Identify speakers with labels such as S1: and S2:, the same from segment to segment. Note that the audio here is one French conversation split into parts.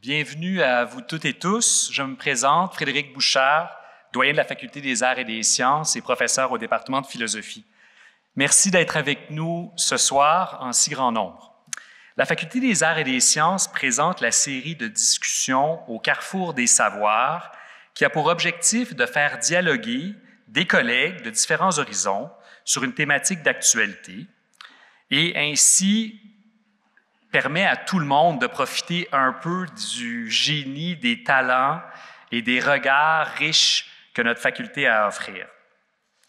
S1: Bienvenue à vous toutes et tous. Je me présente, Frédéric Bouchard, doyen de la Faculté des arts et des sciences et professeur au département de philosophie. Merci d'être avec nous ce soir en si grand nombre. La Faculté des arts et des sciences présente la série de discussions au carrefour des savoirs qui a pour objectif de faire dialoguer des collègues de différents horizons sur une thématique d'actualité et ainsi permet à tout le monde de profiter un peu du génie, des talents et des regards riches que notre faculté a à offrir.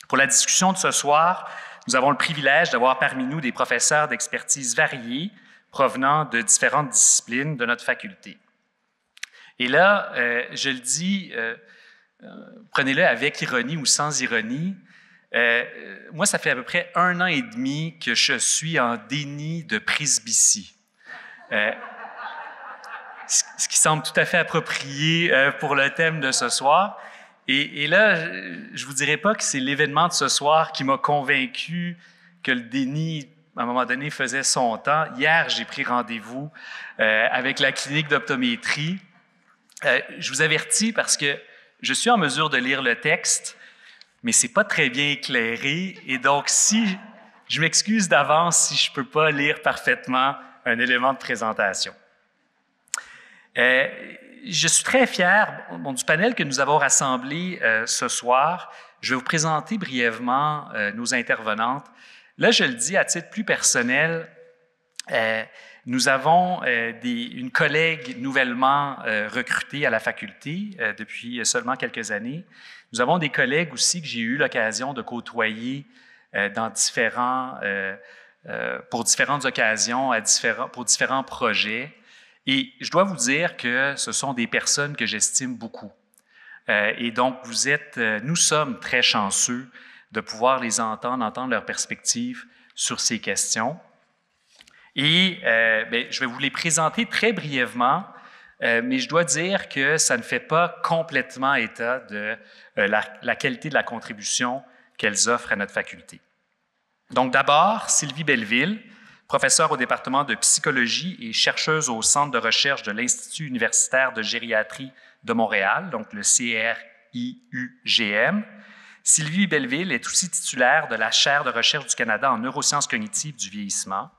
S1: Pour la discussion de ce soir, nous avons le privilège d'avoir parmi nous des professeurs d'expertise variés provenant de différentes disciplines de notre faculté. Et là, je le dis, prenez-le avec ironie ou sans ironie, moi, ça fait à peu près 1 an et demi que je suis en déni de presbytie. Ce qui semble tout à fait approprié pour le thème de ce soir. Et là, je ne vous dirai pas que c'est l'événement de ce soir qui m'a convaincu que le déni, à un moment donné, faisait son temps. Hier, j'ai pris rendez-vous avec la clinique d'optométrie. Je vous avertis parce que je suis en mesure de lire le texte, mais ce n'est pas très bien éclairé. Et donc, je m'excuse d'avance si je ne peux pas lire parfaitement un élément de présentation. Je suis très fier du panel que nous avons rassemblé ce soir. Je vais vous présenter brièvement nos intervenantes. Là, je le dis à titre plus personnel, nous avons une collègue nouvellement recrutée à la faculté depuis seulement quelques années. Nous avons des collègues aussi que j'ai eu l'occasion de côtoyer pour différentes occasions, pour différents projets. Et je dois vous dire que ce sont des personnes que j'estime beaucoup. Et donc, nous sommes très chanceux de pouvoir les entendre leurs perspectives sur ces questions. Et je vais vous les présenter très brièvement, mais je dois dire que ça ne fait pas complètement état de la qualité de la contribution qu'elles offrent à notre faculté. Donc d'abord, Sylvie Belleville, professeure au département de psychologie et chercheuse au Centre de recherche de l'Institut universitaire de gériatrie de Montréal, donc le CRIUGM. Sylvie Belleville est aussi titulaire de la chaire de recherche du Canada en neurosciences cognitives du vieillissement.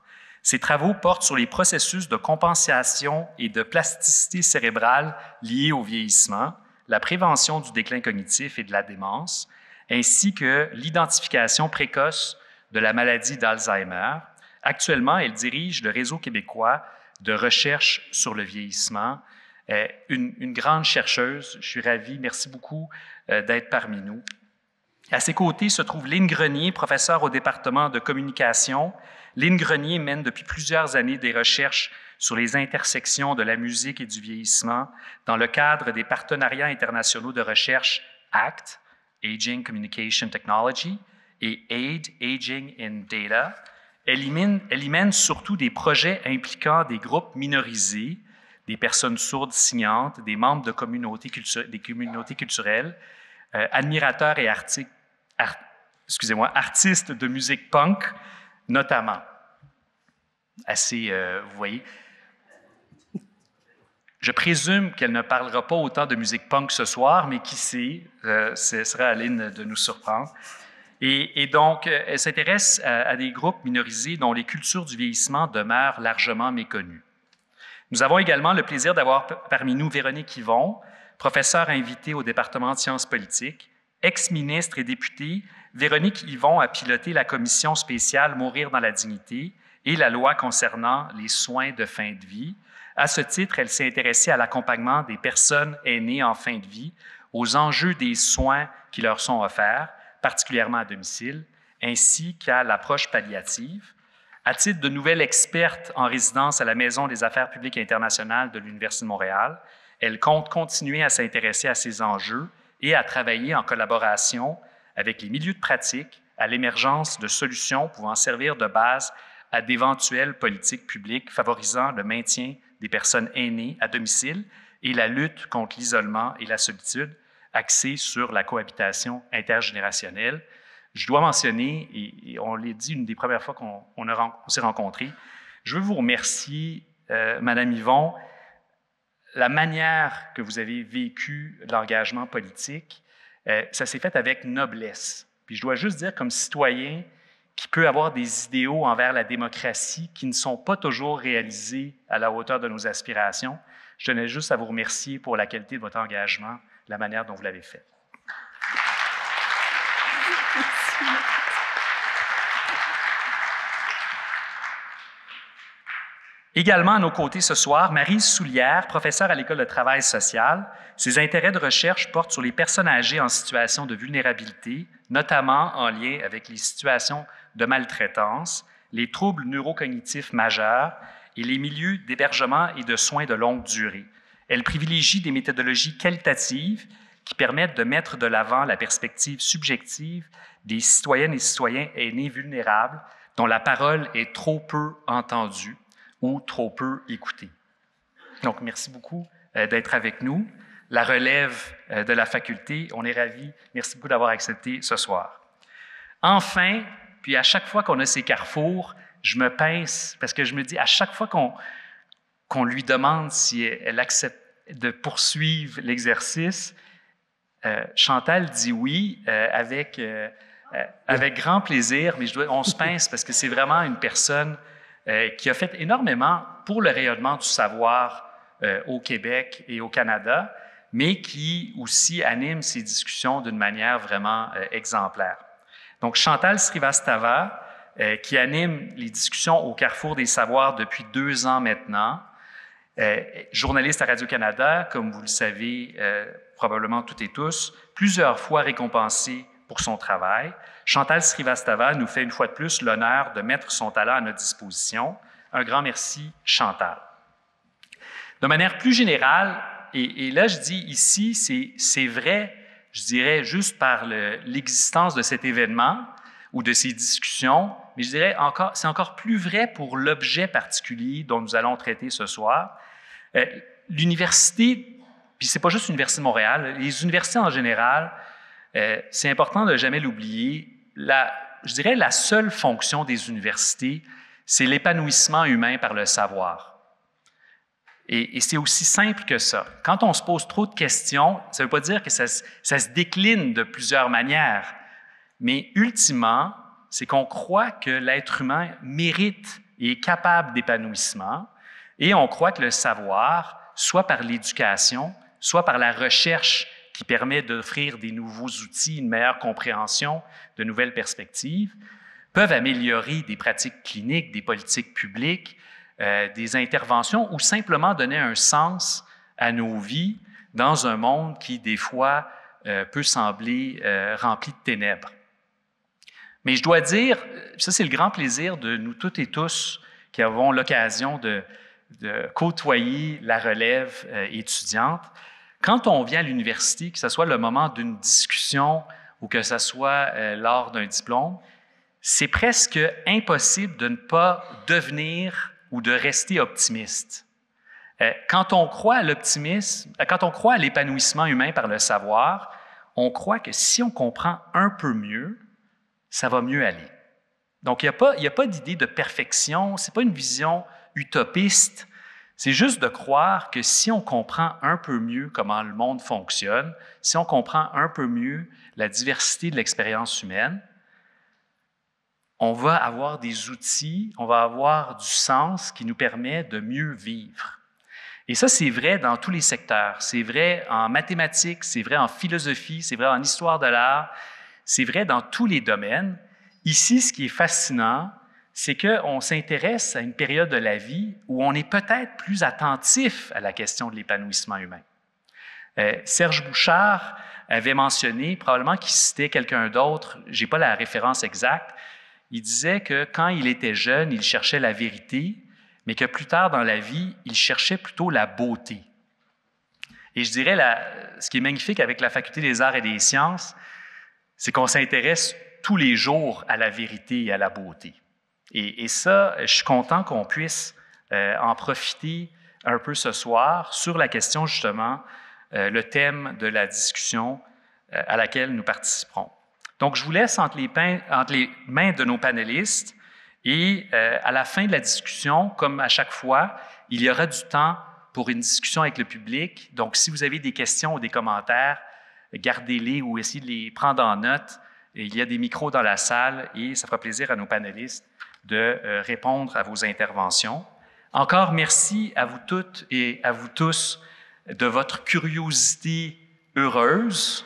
S1: Ses travaux portent sur les processus de compensation et de plasticité cérébrale liés au vieillissement, la prévention du déclin cognitif et de la démence, ainsi que l'identification précoce de la maladie d'Alzheimer. Actuellement, elle dirige le Réseau québécois de recherche sur le vieillissement. Une grande chercheuse, je suis ravi, merci beaucoup d'être parmi nous. À ses côtés se trouve Lynne Grenier, professeure au département de communication. Lynne Grenier mène depuis plusieurs années des recherches sur les intersections de la musique et du vieillissement dans le cadre des partenariats internationaux de recherche ACT, Aging Communication Technology, et AID, Aging in Data. Elle y mène surtout des projets impliquant des groupes minorisés, des personnes sourdes signantes, des membres de communautés culturelles, admirateurs et artistes de musique punk, notamment. Vous voyez. Je présume qu'elle ne parlera pas autant de musique punk ce soir, mais qui sait, ce sera à Lynne de nous surprendre. Et donc, elle s'intéresse à des groupes minorisés dont les cultures du vieillissement demeurent largement méconnues. Nous avons également le plaisir d'avoir parmi nous Véronique Yvon, professeure invitée au département de sciences politiques, ex-ministre et députée. Véronique Yvon a piloté la commission spéciale Mourir dans la dignité et la loi concernant les soins de fin de vie. À ce titre, elle s'est intéressée à l'accompagnement des personnes aînées en fin de vie, aux enjeux des soins qui leur sont offerts, particulièrement à domicile, ainsi qu'à l'approche palliative. À titre de nouvelle experte en résidence à la Maison des affaires publiques internationales de l'Université de Montréal, elle compte continuer à s'intéresser à ces enjeux et à travailler en collaboration avec les milieux de pratique à l'émergence de solutions pouvant servir de base à d'éventuelles politiques publiques favorisant le maintien des personnes aînées à domicile et la lutte contre l'isolement et la solitude, axée sur la cohabitation intergénérationnelle. Je dois mentionner, et on l'a dit une des premières fois qu'on s'est rencontrés, je veux vous remercier, Madame Yvon, la manière que vous avez vécu l'engagement politique, ça s'est fait avec noblesse. Puis je dois juste dire, comme citoyen qui peut avoir des idéaux envers la démocratie qui ne sont pas toujours réalisés à la hauteur de nos aspirations, je tenais juste à vous remercier pour la qualité de votre engagement, la manière dont vous l'avez fait. Également à nos côtés ce soir, Maryse Soulière, professeure à l'École de travail social. Ses intérêts de recherche portent sur les personnes âgées en situation de vulnérabilité, notamment en lien avec les situations de maltraitance, les troubles neurocognitifs majeurs et les milieux d'hébergement et de soins de longue durée. Elle privilégie des méthodologies qualitatives qui permettent de mettre de l'avant la perspective subjective des citoyennes et citoyens aînés vulnérables dont la parole est trop peu entendue ou trop peu écoutée. Donc, merci beaucoup d'être avec nous. La relève de la faculté, on est ravis. Merci beaucoup d'avoir accepté ce soir. Enfin, puis à chaque fois qu'on a ces carrefours, je me pince parce que je me dis, à chaque fois qu'on lui demande si elle accepte de poursuivre l'exercice, Chantal dit oui avec grand plaisir, mais on se pince parce que c'est vraiment une personne qui a fait énormément pour le rayonnement du savoir au Québec et au Canada, mais qui aussi anime ces discussions d'une manière vraiment exemplaire. Donc, Chantal Srivastava, qui anime les discussions au Carrefour des savoirs depuis 2 ans maintenant, journaliste à Radio-Canada, comme vous le savez probablement toutes et tous, plusieurs fois récompensée pour son travail. Chantal Srivastava nous fait une fois de plus l'honneur de mettre son talent à notre disposition. Un grand merci, Chantal. De manière plus générale, et là je dis ici, c'est vrai, je dirais juste par l'existence de cet événement ou de ces discussions, mais je dirais c'est encore plus vrai pour l'objet particulier dont nous allons traiter ce soir. L'université, puis c'est pas juste l'Université de Montréal, les universités en général, c'est important de ne jamais l'oublier. Je dirais la seule fonction des universités, c'est l'épanouissement humain par le savoir. Et c'est aussi simple que ça. Quand on se pose trop de questions, ça ne veut pas dire que ça se décline de plusieurs manières, mais ultimement, c'est qu'on croit que l'être humain mérite et est capable d'épanouissement, et on croit que le savoir, soit par l'éducation, soit par la recherche qui permet d'offrir des nouveaux outils, une meilleure compréhension, de nouvelles perspectives, peuvent améliorer des pratiques cliniques, des politiques publiques, des interventions ou simplement donner un sens à nos vies dans un monde qui, des fois, peut sembler rempli de ténèbres. Mais je dois dire, ça c'est le grand plaisir de nous toutes et tous qui avons l'occasion de côtoyer la relève étudiante. Quand on vient à l'université, que ce soit le moment d'une discussion ou que ce soit lors d'un diplôme, c'est presque impossible de ne pas devenir ou de rester optimiste. Quand on croit à l'optimisme, quand on croit à l'épanouissement humain par le savoir, on croit que si on comprend un peu mieux, ça va mieux aller. Donc, il n'y a pas d'idée de perfection, ce n'est pas une vision utopiste, c'est juste de croire que si on comprend un peu mieux comment le monde fonctionne, si on comprend un peu mieux la diversité de l'expérience humaine, on va avoir des outils, on va avoir du sens qui nous permet de mieux vivre. Et ça, c'est vrai dans tous les secteurs. C'est vrai en mathématiques, c'est vrai en philosophie, c'est vrai en histoire de l'art, c'est vrai dans tous les domaines. Ici, ce qui est fascinant, c'est qu'on s'intéresse à une période de la vie où on est peut-être plus attentif à la question de l'épanouissement humain. Serge Bouchard avait mentionné, probablement qu'il citait quelqu'un d'autre, je n'ai pas la référence exacte, il disait que quand il était jeune, il cherchait la vérité, mais que plus tard dans la vie, il cherchait plutôt la beauté. Et je dirais, ce qui est magnifique avec la Faculté des arts et des sciences, c'est qu'on s'intéresse tous les jours à la vérité et à la beauté. Et ça, je suis content qu'on puisse en profiter un peu ce soir sur la question, justement, le thème de la discussion à laquelle nous participerons. Donc, je vous laisse entre les mains de nos panélistes et à la fin de la discussion, comme à chaque fois, il y aura du temps pour une discussion avec le public. Donc, si vous avez des questions ou des commentaires, gardez-les ou essayez de les prendre en note. Il y a des micros dans la salle et ça fera plaisir à nos panélistes de répondre à vos interventions. Encore merci à vous toutes et à vous tous de votre curiosité heureuse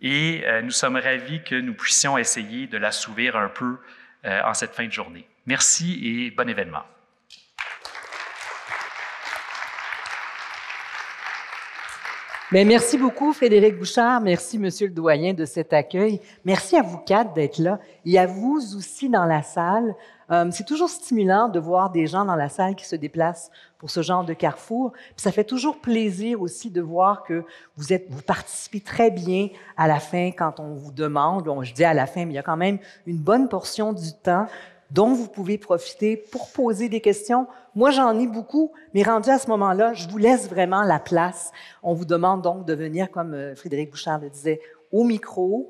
S1: et nous sommes ravis que nous puissions essayer de l'assouvir un peu en cette fin de journée. Merci et bon événement.
S2: Bien, merci beaucoup, Frédéric Bouchard. Merci, Monsieur le doyen, de cet accueil. Merci à vous quatre d'être là et à vous aussi dans la salle. C'est toujours stimulant de voir des gens dans la salle qui se déplacent pour ce genre de carrefour. Puis ça fait toujours plaisir aussi de voir que vous participez très bien à la fin quand on vous demande. Bon, je dis à la fin, mais il y a quand même une bonne portion du temps dont vous pouvez profiter pour poser des questions. Moi, j'en ai beaucoup, mais rendu à ce moment-là, je vous laisse vraiment la place. On vous demande donc de venir, comme Frédéric Bouchard le disait, au micro.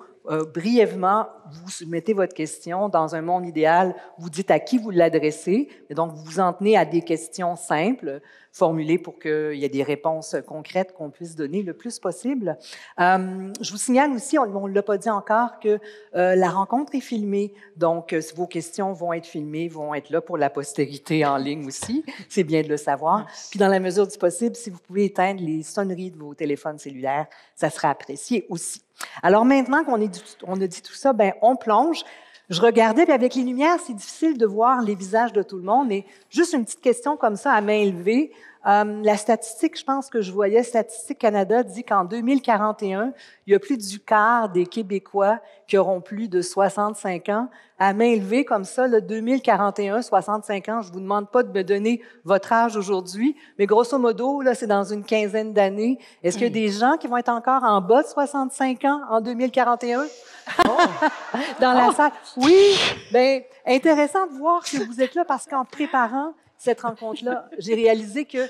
S2: Brièvement, vous soumettez votre question. Dans un monde idéal, vous dites à qui vous l'adressez. Et donc, vous vous en tenez à des questions simples, formulées pour qu'il y ait des réponses concrètes qu'on puisse donner le plus possible. Je vous signale aussi, on ne l'a pas dit encore, que la rencontre est filmée. Donc, vos questions vont être filmées, vont être là pour la postérité en ligne aussi. C'est bien de le savoir. Puis, dans la mesure du possible, si vous pouvez éteindre les sonneries de vos téléphones cellulaires, ça sera apprécié aussi. Alors maintenant qu'on a dit tout ça, ben on plonge. Je regardais, puis avec les lumières, c'est difficile de voir les visages de tout le monde, mais juste une petite question comme ça à main levée. La statistique, je pense que je voyais, Statistique Canada dit qu'en 2041, il y a plus du quart des Québécois qui auront plus de 65 ans. À main levée comme ça, le 2041, 65 ans, je vous demande pas de me donner votre âge aujourd'hui, mais grosso modo, là, c'est dans une quinzaine d'années. Est-ce qu'il y a des gens qui vont être encore en bas de 65 ans en 2041? Oh. Dans la salle? Oui! Bien, intéressant de voir que vous êtes là parce qu'en préparant cette rencontre-là, j'ai réalisé que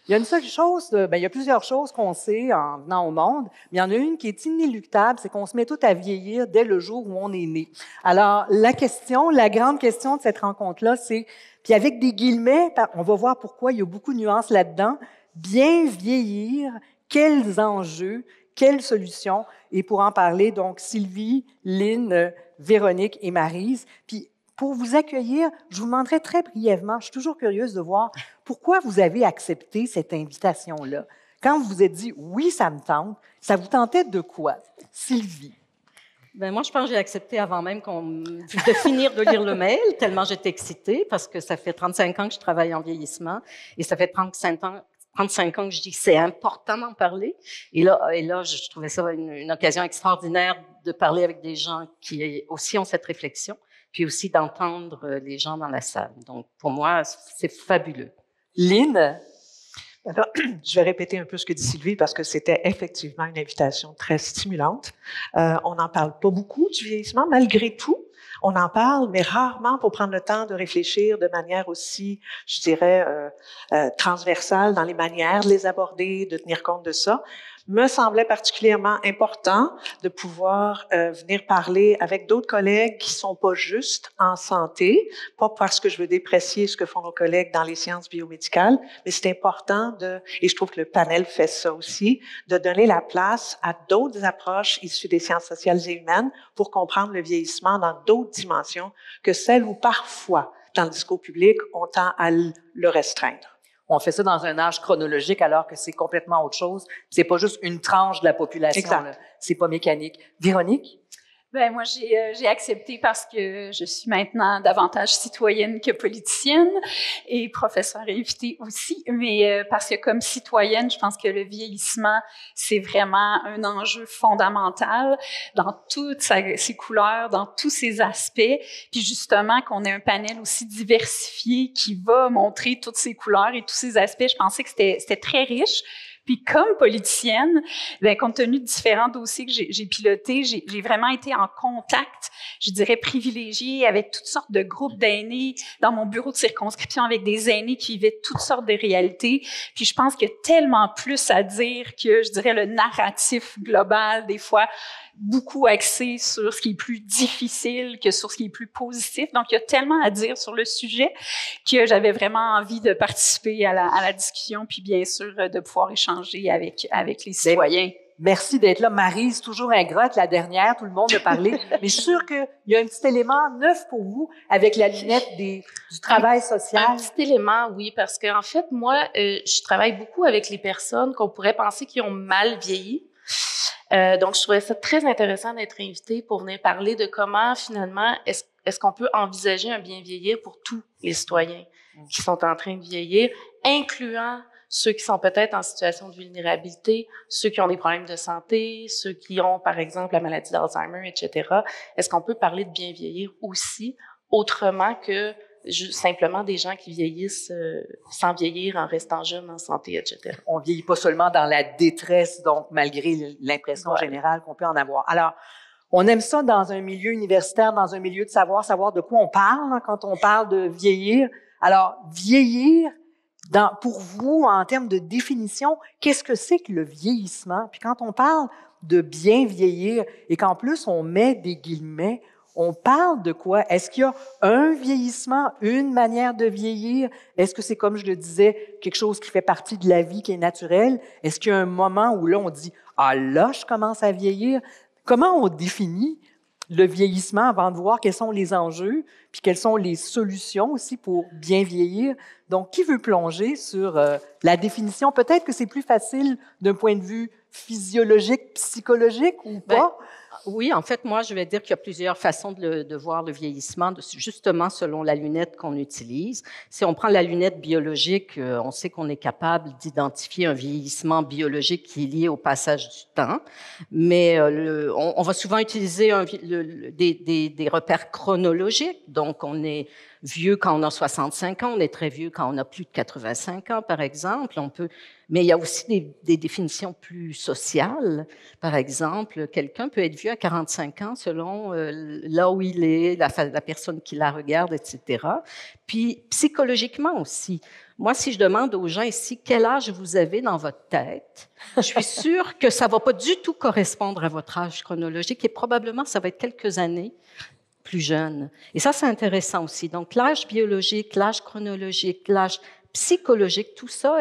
S2: il y a une seule chose, il y a plusieurs choses qu'on sait en venant au monde, mais il y en a une qui est inéluctable, c'est qu'on se met tout à vieillir dès le jour où on est né. Alors, la grande question de cette rencontre-là, c'est, puis avec des guillemets, on va voir pourquoi il y a beaucoup de nuances là-dedans, bien vieillir, quels enjeux, quelles solutions, et pour en parler, donc, Sylvie, Lynn, Véronique et Maryse, puis pour vous accueillir, je vous demanderai très brièvement, je suis toujours curieuse de voir pourquoi vous avez accepté cette invitation-là. Quand vous vous êtes dit « oui, ça me tente », ça vous tentait de quoi? Sylvie.
S3: Ben moi, je pense que j'ai accepté avant même de finir de lire le mail, tellement j'étais excitée, parce que ça fait 35 ans que je travaille en vieillissement, et ça fait 35 ans que je dis que c'est important d'en parler. Et là, je trouvais ça une occasion extraordinaire de parler avec des gens qui aussi ont cette réflexion, puis aussi d'entendre les gens dans la salle. Donc, pour moi, c'est fabuleux.
S2: Lynn?
S4: Alors, je vais répéter un peu ce que dit Sylvie parce que c'était effectivement une invitation très stimulante. On n'en parle pas beaucoup du vieillissement, malgré tout. On en parle, mais rarement pour prendre le temps de réfléchir de manière aussi, je dirais, transversale dans les manières de les aborder, de tenir compte de ça. Me semblait particulièrement important de pouvoir venir parler avec d'autres collègues qui sont pas juste en santé, pas parce que je veux déprécier ce que font nos collègues dans les sciences biomédicales, mais c'est important et je trouve que le panel fait ça aussi, de donner la place à d'autres approches issues des sciences sociales et humaines pour comprendre le vieillissement dans d'autres dimensions que celles où parfois, dans le discours public, on tend à le restreindre.
S2: On fait ça dans un âge chronologique alors que c'est complètement autre chose. C'est pas juste une tranche de la population. C'est pas mécanique. Véronique?
S5: Ben moi, j'ai accepté parce que je suis maintenant davantage citoyenne que politicienne et professeure invitée aussi. Mais parce que comme citoyenne, je pense que le vieillissement, c'est vraiment un enjeu fondamental dans toutes ses couleurs, dans tous ses aspects. Puis justement, qu'on ait un panel aussi diversifié qui va montrer toutes ces couleurs et tous ces aspects, je pensais que c'était très riche. Puis comme politicienne, bien, compte tenu de différents dossiers que j'ai pilotés, j'ai vraiment été en contact, je dirais privilégié, avec toutes sortes de groupes d'aînés dans mon bureau de circonscription, avec des aînés qui vivaient toutes sortes de réalités. Puis je pense qu'il y a tellement plus à dire que, je dirais, le narratif global, des fois, beaucoup axé sur ce qui est plus difficile que sur ce qui est plus positif. Donc, il y a tellement à dire sur le sujet que j'avais vraiment envie de participer à la discussion, puis bien sûr de pouvoir échanger avec les citoyens.
S2: Merci d'être là. Marie, c'est toujours ingrate, la dernière, tout le monde a parlé. Mais je suis sûre qu'il y a un petit élément neuf pour vous avec la lunette du travail social.
S6: Un petit élément, oui, parce que en fait, moi, je travaille beaucoup avec les personnes qu'on pourrait penser qui ont mal vieilli. Donc, je trouvais ça très intéressant d'être invitée pour venir parler de comment, finalement, est-ce qu'on peut envisager un bien vieillir pour tous les citoyens qui sont en train de vieillir, incluant ceux qui sont peut-être en situation de vulnérabilité, ceux qui ont des problèmes de santé, ceux qui ont, par exemple, la maladie d'Alzheimer, etc. Est-ce qu'on peut parler de bien vieillir aussi autrement que simplement des gens qui vieillissent sans vieillir, en restant jeunes, en santé, etc.
S2: On vieillit pas seulement dans la détresse, donc malgré l'impression générale qu'on peut en avoir. Alors, on aime ça dans un milieu universitaire, dans un milieu de savoir de quoi on parle hein, quand on parle de vieillir. Alors, vieillir, pour vous, en termes de définition, qu'est-ce que c'est que le vieillissement? Puis quand on parle de bien vieillir et qu'en plus on met des guillemets, on parle de quoi? Est-ce qu'il y a un vieillissement, une manière de vieillir? Est-ce que c'est, comme je le disais, quelque chose qui fait partie de la vie, qui est naturel? Est-ce qu'il y a un moment où là, on dit « Ah là, je commence à vieillir ». Comment on définit le vieillissement avant de voir quels sont les enjeux, puis quelles sont les solutions aussi pour bien vieillir? Donc, qui veut plonger sur la définition? Peut-être que c'est plus facile d'un point de vue physiologique, psychologique ou pas?
S3: Oui, en fait, moi, je vais dire qu'il y a plusieurs façons de voir le vieillissement, justement selon la lunette qu'on utilise. Si on prend la lunette biologique, on sait qu'on est capable d'identifier un vieillissement biologique qui est lié au passage du temps, mais on va souvent utiliser des repères chronologiques. Donc, on est vieux quand on a 65 ans, on est très vieux quand on a plus de 85 ans, par exemple. Mais il y a aussi des définitions plus sociales. Par exemple, quelqu'un peut être vieux à 45 ans selon là où il est, la personne qui la regarde, etc. Puis psychologiquement aussi. Moi, si je demande aux gens ici quel âge vous avez dans votre tête, je suis sûre que ça va pas du tout correspondre à votre âge chronologique et probablement ça va être quelques années plus jeune. Et ça, c'est intéressant aussi. Donc, l'âge biologique, l'âge chronologique, l'âge psychologique, tout ça,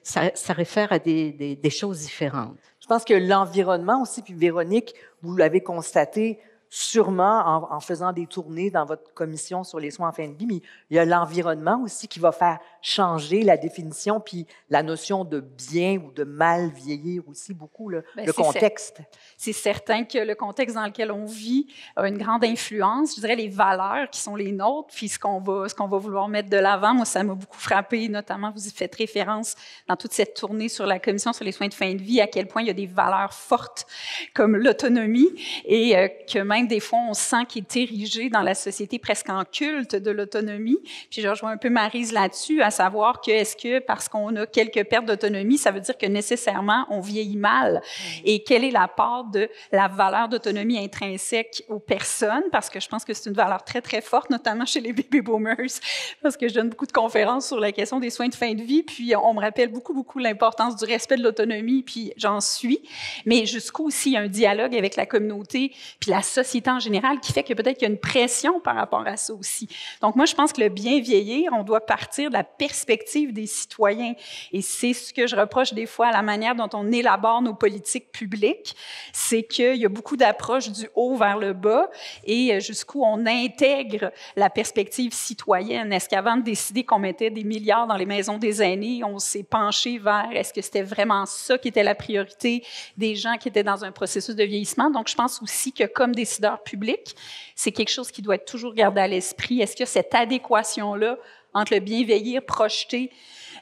S3: ça réfère à des choses différentes.
S2: Je pense que l'environnement aussi, puis Véronique, vous l'avez constaté sûrement en faisant des tournées dans votre commission sur les soins en fin de vie, mais il y a l'environnement aussi qui va faire changer la définition, puis la notion de bien ou de mal vieillir aussi beaucoup, le contexte.
S5: C'est certain que le contexte dans lequel on vit a une grande influence. Je dirais les valeurs qui sont les nôtres, puis ce qu'on va vouloir mettre de l'avant. Moi, ça m'a beaucoup frappé, notamment vous y faites référence dans toute cette tournée sur la commission sur les soins de fin de vie, à quel point il y a des valeurs fortes comme l'autonomie et que même des fois, on sent qu'il est érigé dans la société presque en culte de l'autonomie. Puis je rejoins un peu Maryse là-dessus, à savoir que est-ce que parce qu'on a quelques pertes d'autonomie, ça veut dire que nécessairement on vieillit mal? Et quelle est la part de la valeur d'autonomie intrinsèque aux personnes? Parce que je pense que c'est une valeur très, très forte, notamment chez les baby boomers, parce que je donne beaucoup de conférences sur la question des soins de fin de vie, puis on me rappelle beaucoup, beaucoup l'importance du respect de l'autonomie, puis j'en suis. Mais jusqu'où aussi il y a un dialogue avec la communauté, puis la société en général, qui fait que peut-être qu'il y a une pression par rapport à ça aussi. Donc, moi, je pense que le bien vieillir, on doit partir de la perspective des citoyens. Et c'est ce que je reproche des fois à la manière dont on élabore nos politiques publiques, c'est qu'il y a beaucoup d'approches du haut vers le bas et jusqu'où on intègre la perspective citoyenne. Est-ce qu'avant de décider qu'on mettait des milliards dans les maisons des aînés, on s'est penché vers est-ce que c'était vraiment ça qui était la priorité des gens qui étaient dans un processus de vieillissement? Donc, je pense aussi que comme décideur public, c'est quelque chose qui doit être toujours gardé à l'esprit. Est-ce qu'il y a cette adéquation-là entre le bien vieillir projeté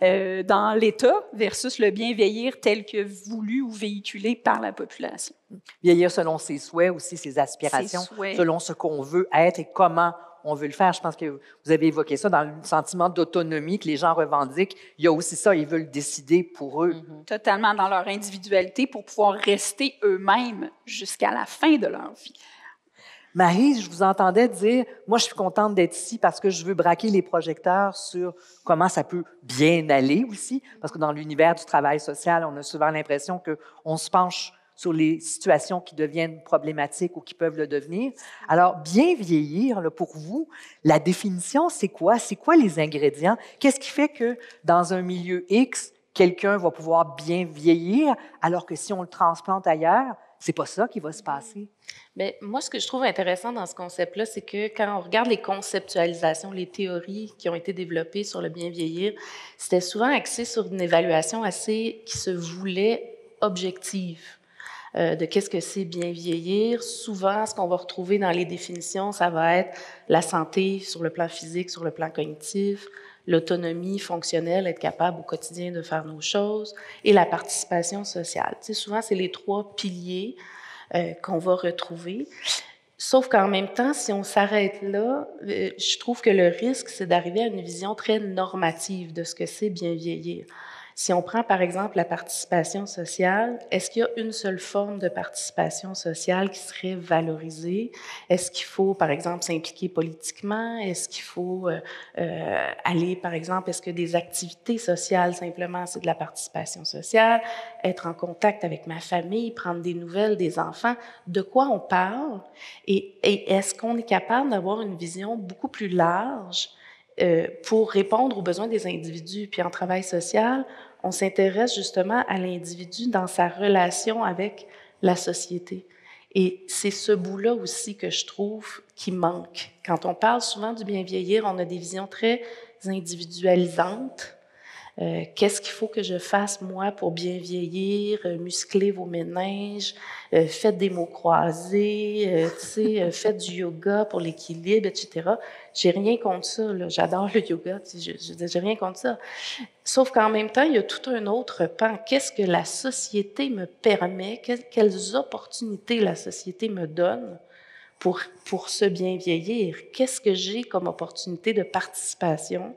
S5: dans l'État versus le bien vieillir tel que voulu ou véhiculé par la population?
S2: Vieillir selon ses souhaits aussi, ses aspirations, selon ce qu'on veut être et comment on veut le faire. Je pense que vous avez évoqué ça dans le sentiment d'autonomie que les gens revendiquent. Il y a aussi ça, ils veulent décider pour eux.
S5: Totalement dans leur individualité pour pouvoir rester eux-mêmes jusqu'à la fin de leur vie.
S2: Marie, je vous entendais dire, moi, je suis contente d'être ici parce que je veux braquer les projecteurs sur comment ça peut bien aller aussi, parce que dans l'univers du travail social, on a souvent l'impression qu'on se penche sur les situations qui deviennent problématiques ou qui peuvent le devenir. Alors, bien vieillir, là, pour vous, la définition, c'est quoi? C'est quoi les ingrédients? Qu'est-ce qui fait que dans un milieu X, quelqu'un va pouvoir bien vieillir, alors que si on le transplante ailleurs, c'est pas ça qui va se passer?
S6: Mais moi, ce que je trouve intéressant dans ce concept-là, c'est que quand on regarde les conceptualisations, les théories qui ont été développées sur le bien vieillir, c'était souvent axé sur une évaluation assez qui se voulait objective de qu'est-ce que c'est bien vieillir. Souvent, ce qu'on va retrouver dans les définitions, ça va être la santé sur le plan physique, sur le plan cognitif, l'autonomie fonctionnelle, être capable au quotidien de faire nos choses, et la participation sociale. Tu sais, souvent, c'est les trois piliers qu'on va retrouver. Sauf qu'en même temps, si on s'arrête là, je trouve que le risque, c'est d'arriver à une vision très normative de ce que c'est bien vieillir. Si on prend, par exemple, la participation sociale, est-ce qu'il y a une seule forme de participation sociale qui serait valorisée? Est-ce qu'il faut, par exemple, s'impliquer politiquement? Est-ce qu'il faut aller, par exemple, est-ce que des activités sociales, simplement, c'est de la participation sociale? Être en contact avec ma famille, prendre des nouvelles des enfants, de quoi on parle? Et est-ce qu'on est capable d'avoir une vision beaucoup plus large pour répondre aux besoins des individus? Puis en travail social, on s'intéresse justement à l'individu dans sa relation avec la société. Et c'est ce bout-là aussi que je trouve qui manque. Quand on parle souvent du bien vieillir, on a des visions très individualisantes. Qu'est-ce qu'il faut que je fasse, moi, pour bien vieillir? Muscler vos méninges, faites des mots croisés, faites du yoga pour l'équilibre, etc. J'ai rien contre ça, là. J'adore le yoga, j'ai rien contre ça. Sauf qu'en même temps, il y a tout un autre pan. Qu'est-ce que la société me permet? Quelles opportunités la société me donne pour se bien vieillir? Qu'est-ce que j'ai comme opportunité de participation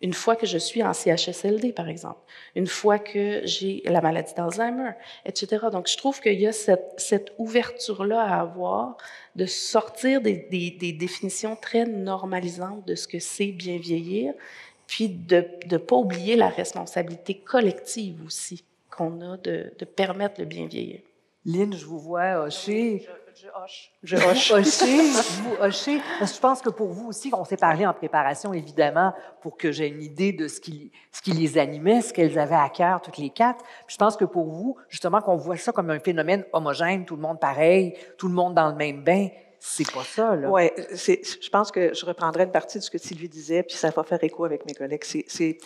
S6: une fois que je suis en CHSLD, par exemple, une fois que j'ai la maladie d'Alzheimer, etc. Donc, je trouve qu'il y a cette ouverture-là à avoir, de sortir des définitions très normalisantes de ce que c'est bien vieillir, puis de ne pas oublier la responsabilité collective aussi qu'on a de permettre le bien vieillir.
S2: Lynn, je vous vois hocher.
S4: Je hoche.
S2: Vous hochez. Parce que je pense que pour vous aussi, on s'est parlé en préparation, évidemment, pour que j'ai une idée de ce qui les animait, ce qu'elles avaient à cœur, toutes les quatre. Puis je pense que pour vous, justement, qu'on voit ça comme un phénomène homogène, tout le monde pareil, tout le monde dans le même bain, c'est pas ça, là.
S4: Oui, je pense que je reprendrai une partie de ce que Sylvie disait, puis ça va faire écho avec mes collègues. Il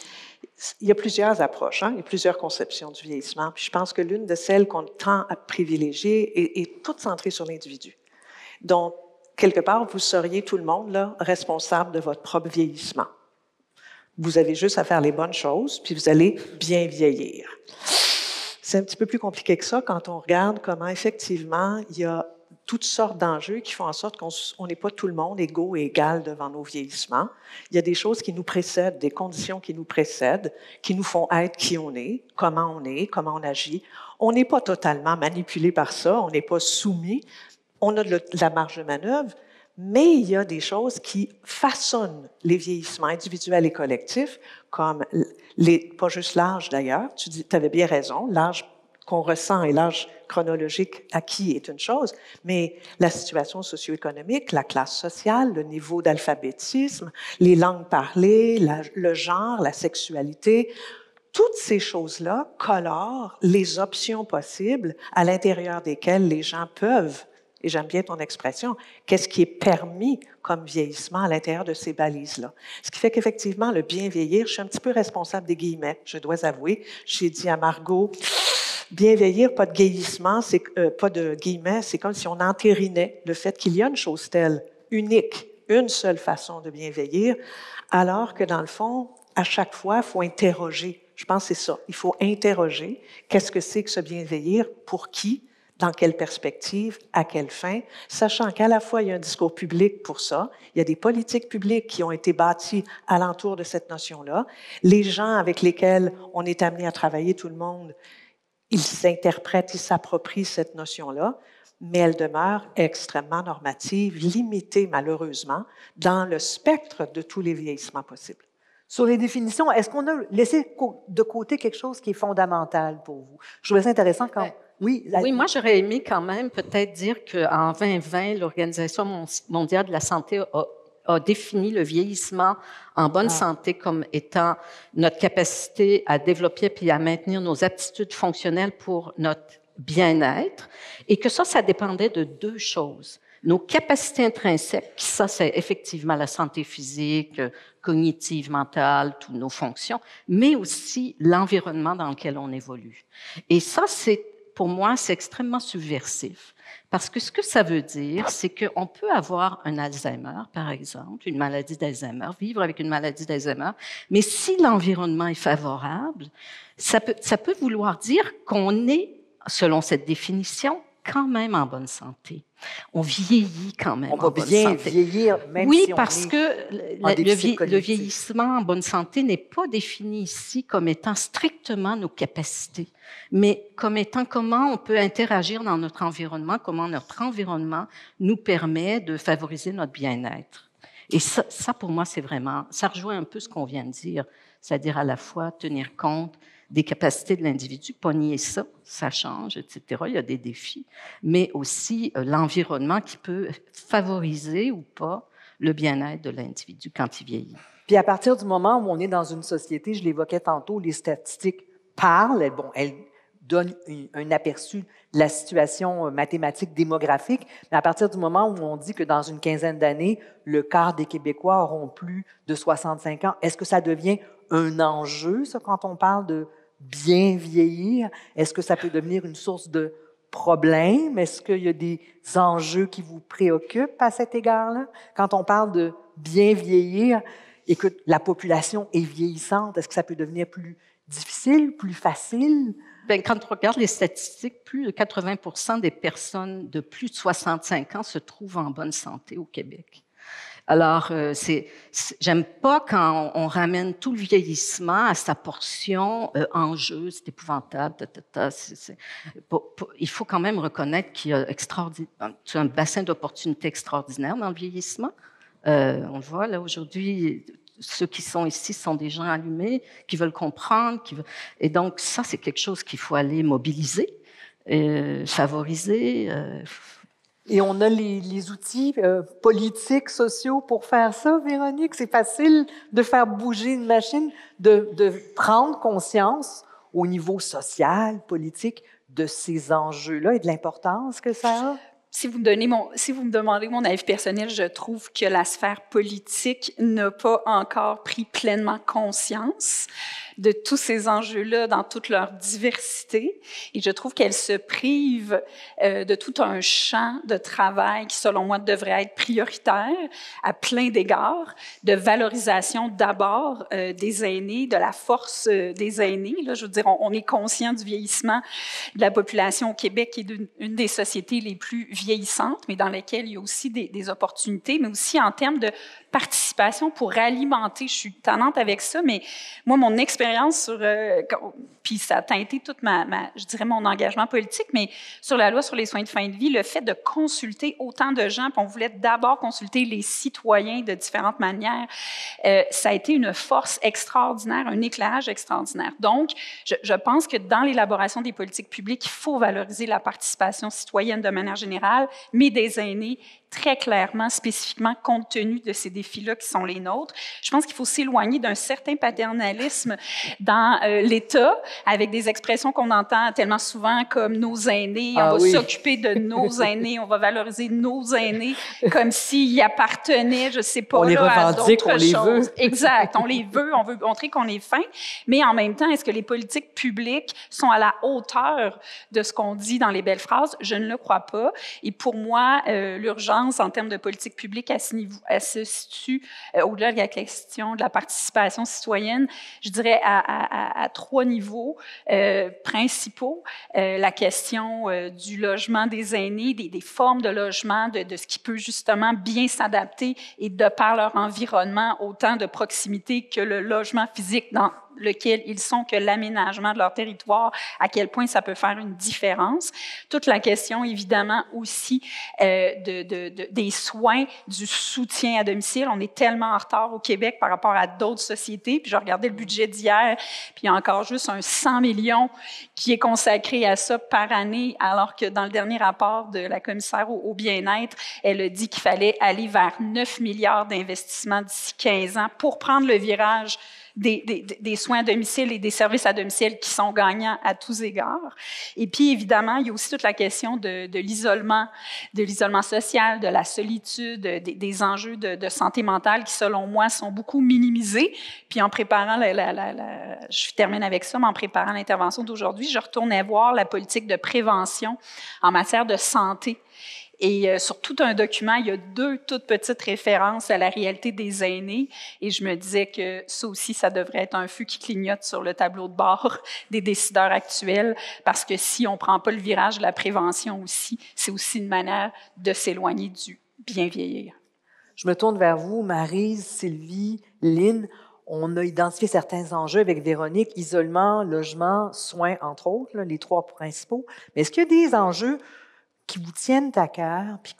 S4: y a plusieurs approches, il y a plusieurs conceptions du vieillissement, puis je pense que l'une de celles qu'on tend à privilégier est toute centrée sur l'individu. Donc, quelque part, vous seriez tout le monde là, responsable de votre propre vieillissement. Vous avez juste à faire les bonnes choses, puis vous allez bien vieillir. C'est un petit peu plus compliqué que ça quand on regarde comment, effectivement, il y a toutes sortes d'enjeux qui font en sorte qu'on n'est pas tout le monde égaux et égal devant nos vieillissements. Il y a des choses qui nous précèdent, des conditions qui nous précèdent, qui nous font être qui on est, comment on agit. On n'est pas totalement manipulé par ça, on n'est pas soumis, on a de la marge de manœuvre, mais il y a des choses qui façonnent les vieillissements individuels et collectifs, comme pas juste l'âge d'ailleurs, tu avais bien raison, l'âge qu'on ressent et l'âge chronologique acquis est une chose, mais la situation socio-économique, la classe sociale, le niveau d'alphabétisme, les langues parlées, le genre, la sexualité, toutes ces choses-là colorent les options possibles à l'intérieur desquelles les gens peuvent, et j'aime bien ton expression, qu'est-ce qui est permis comme vieillissement à l'intérieur de ces balises-là. Ce qui fait qu'effectivement, le bien vieillir, je suis un petit peu responsable des guillemets, je dois avouer. J'ai dit à Margot, bien vieillir, pas de vieillissement, pas de guillemets, c'est comme si on entérinait le fait qu'il y a une chose telle, unique, une seule façon de bien vieillir, alors que dans le fond, à chaque fois, il faut interroger. Je pense que c'est ça. Il faut interroger qu'est-ce que c'est que ce bien vieillir, pour qui, dans quelle perspective, à quelle fin, sachant qu'à la fois, il y a un discours public pour ça, il y a des politiques publiques qui ont été bâties alentour de cette notion-là. Les gens avec lesquels on est amené à travailler, tout le monde, ils s'interprètent, ils s'approprient cette notion-là, mais elle demeure extrêmement normative, limitée malheureusement, dans le spectre de tous les vieillissements possibles.
S2: Sur les définitions, est-ce qu'on a laissé de côté quelque chose qui est fondamental pour vous? Je trouvais ça intéressant quand Oui,
S3: oui, moi, j'aurais aimé quand même peut-être dire qu'en 2020, l'Organisation mondiale de la santé a défini le vieillissement en bonne santé comme étant notre capacité à développer puis à maintenir nos aptitudes fonctionnelles pour notre bien-être, et que ça dépendait de deux choses. Nos capacités intrinsèques, puis ça, c'est effectivement la santé physique, cognitive, mentale, toutes nos fonctions, mais aussi l'environnement dans lequel on évolue. Et ça, pour moi, c'est extrêmement subversif. Parce que ce que ça veut dire, c'est qu'on peut avoir un Alzheimer, par exemple, une maladie d'Alzheimer, vivre avec une maladie d'Alzheimer, mais si l'environnement est favorable, ça peut vouloir dire qu'on est, selon cette définition, quand même en bonne santé. On vieillit quand même en bonne santé.
S2: On va bien vieillir, même
S3: oui,
S2: si on
S3: parce
S2: est
S3: que le vieillissement en bonne santé n'est pas défini ici comme étant strictement nos capacités, mais comme étant comment on peut interagir dans notre environnement, comment notre environnement nous permet de favoriser notre bien-être. Et ça, pour moi, c'est vraiment, ça rejoint un peu ce qu'on vient de dire, c'est-à-dire à la fois tenir compte des capacités de l'individu, pas nier ça, ça change, etc. Il y a des défis, mais aussi l'environnement qui peut favoriser ou pas le bien-être de l'individu quand il vieillit.
S2: Puis à partir du moment où on est dans une société, je l'évoquais tantôt, les statistiques parlent, elles donnent un aperçu de la situation mathématique démographique, mais à partir du moment où on dit que dans une quinzaine d'années, le quart des Québécois auront plus de 65 ans, est-ce que ça devient un enjeu, ça, quand on parle de bien vieillir? Est-ce que ça peut devenir une source de problème? Est-ce qu'il y a des enjeux qui vous préoccupent à cet égard-là? Quand on parle de bien vieillir et que la population est vieillissante, est-ce que ça peut devenir plus difficile, plus facile?
S3: Bien, quand on regarde les statistiques, plus de 80% des personnes de plus de 65 ans se trouvent en bonne santé au Québec. Alors, j'aime pas quand on ramène tout le vieillissement à sa portion enjeu, c'est épouvantable, il faut quand même reconnaître qu'il y a un bassin d'opportunités extraordinaire dans le vieillissement. On le voit là aujourd'hui. Ceux qui sont ici sont des gens allumés, qui veulent comprendre. Et donc, ça, c'est quelque chose qu'il faut aller mobiliser, favoriser.
S2: Et on a les outils politiques, sociaux pour faire ça, Véronique. C'est facile de faire bouger une machine, de prendre conscience au niveau social, politique, de ces enjeux-là et de l'importance que ça a.
S5: Si vous me demandez mon avis personnel, je trouve que la sphère politique n'a pas encore pris pleinement conscience de tous ces enjeux-là dans toute leur diversité. Et je trouve qu'elle se prive de tout un champ de travail qui, selon moi, devrait être prioritaire à plein d'égards, de valorisation d'abord des aînés, de la force des aînés. Là, je veux dire, on est conscient du vieillissement de la population au Québec, qui est une des sociétés les plus vieillissantes, mais dans lesquelles il y a aussi des opportunités, mais aussi en termes de participation pour alimenter. Je suis tannante avec ça, mais moi, mon expérience sur... puis ça a teinté toute je dirais, mon engagement politique, mais sur la loi sur les soins de fin de vie, le fait de consulter autant de gens, puis on voulait d'abord consulter les citoyens de différentes manières, ça a été une force extraordinaire, un éclairage extraordinaire. Donc, je pense que dans l'élaboration des politiques publiques, il faut valoriser la participation citoyenne de manière générale, mais des aînés très clairement, spécifiquement, compte tenu de ces défis-là qui sont les nôtres. Je pense qu'il faut s'éloigner d'un certain paternalisme dans l'État, avec des expressions qu'on entend tellement souvent comme nos aînés, on va s'occuper de nos aînés, on va valoriser nos aînés comme s'ils appartenaient, je sais pas,
S2: on les revendique,
S5: on
S2: les veut.
S5: Exact, on les veut, on veut montrer qu'on est fin, mais en même temps, est-ce que les politiques publiques sont à la hauteur de ce qu'on dit dans les belles phrases? Je ne le crois pas. Et pour moi, l'urgence en termes de politique publique à ce niveau, elle se situe au-delà de la question de la participation citoyenne, je dirais à trois niveaux principaux. La question du logement des aînés, des formes de logement, de ce qui peut justement bien s'adapter et de par leur environnement, autant de proximité que le logement physique lequel ils sont que l'aménagement de leur territoire, à quel point ça peut faire une différence. Toute la question, évidemment, aussi des soins, du soutien à domicile. On est tellement en retard au Québec par rapport à d'autres sociétés. Puis, je regardais le budget d'hier, puis il y a encore juste un 100 millions qui est consacré à ça par année, alors que dans le dernier rapport de la commissaire au bien-être, elle a dit qu'il fallait aller vers 9 milliards d'investissements d'ici 15 ans pour prendre le virage des soins à domicile et des services à domicile qui sont gagnants à tous égards. Et puis, évidemment, il y a aussi toute la question de l'isolement social, de la solitude, des enjeux de santé mentale qui, selon moi, sont beaucoup minimisés. Puis, en préparant je termine avec ça, mais en préparant l'intervention d'aujourd'hui, je retournais voir la politique de prévention en matière de santé. Et sur tout un document, il y a 2 toutes petites références à la réalité des aînés. Et je me disais que ça aussi, ça devrait être un feu qui clignote sur le tableau de bord des décideurs actuels, parce que si on ne prend pas le virage de la prévention aussi, c'est aussi une manière de s'éloigner du bien vieillir.
S2: Je me tourne vers vous, Maryse, Sylvie, Lynn. On a identifié certains enjeux avec Véronique, isolement, logement, soins, entre autres, là, les 3 principaux. Mais est-ce qu'il y a des enjeux qui vous tiennent à cœur, puis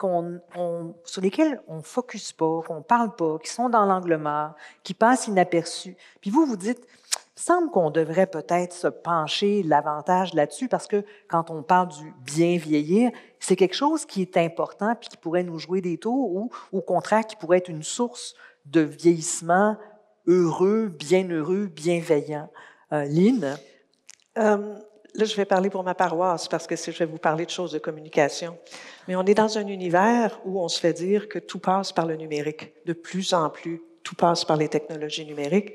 S2: sur lesquels on ne focus pas, qu'on ne parle pas, qui sont dans l'angle mort, qui passent inaperçus? Puis vous dites, il me semble qu'on devrait peut-être se pencher davantage là-dessus, parce que quand on parle du bien vieillir, c'est quelque chose qui est important, puis qui pourrait nous jouer des tours, ou au contraire, qui pourrait être une source de vieillissement heureux, bienveillant. Lynn?
S4: Là, je vais parler pour ma paroisse parce que je vais vous parler de choses de communication. Mais on est dans un univers où on se fait dire que tout passe par le numérique. De plus en plus, tout passe par les technologies numériques.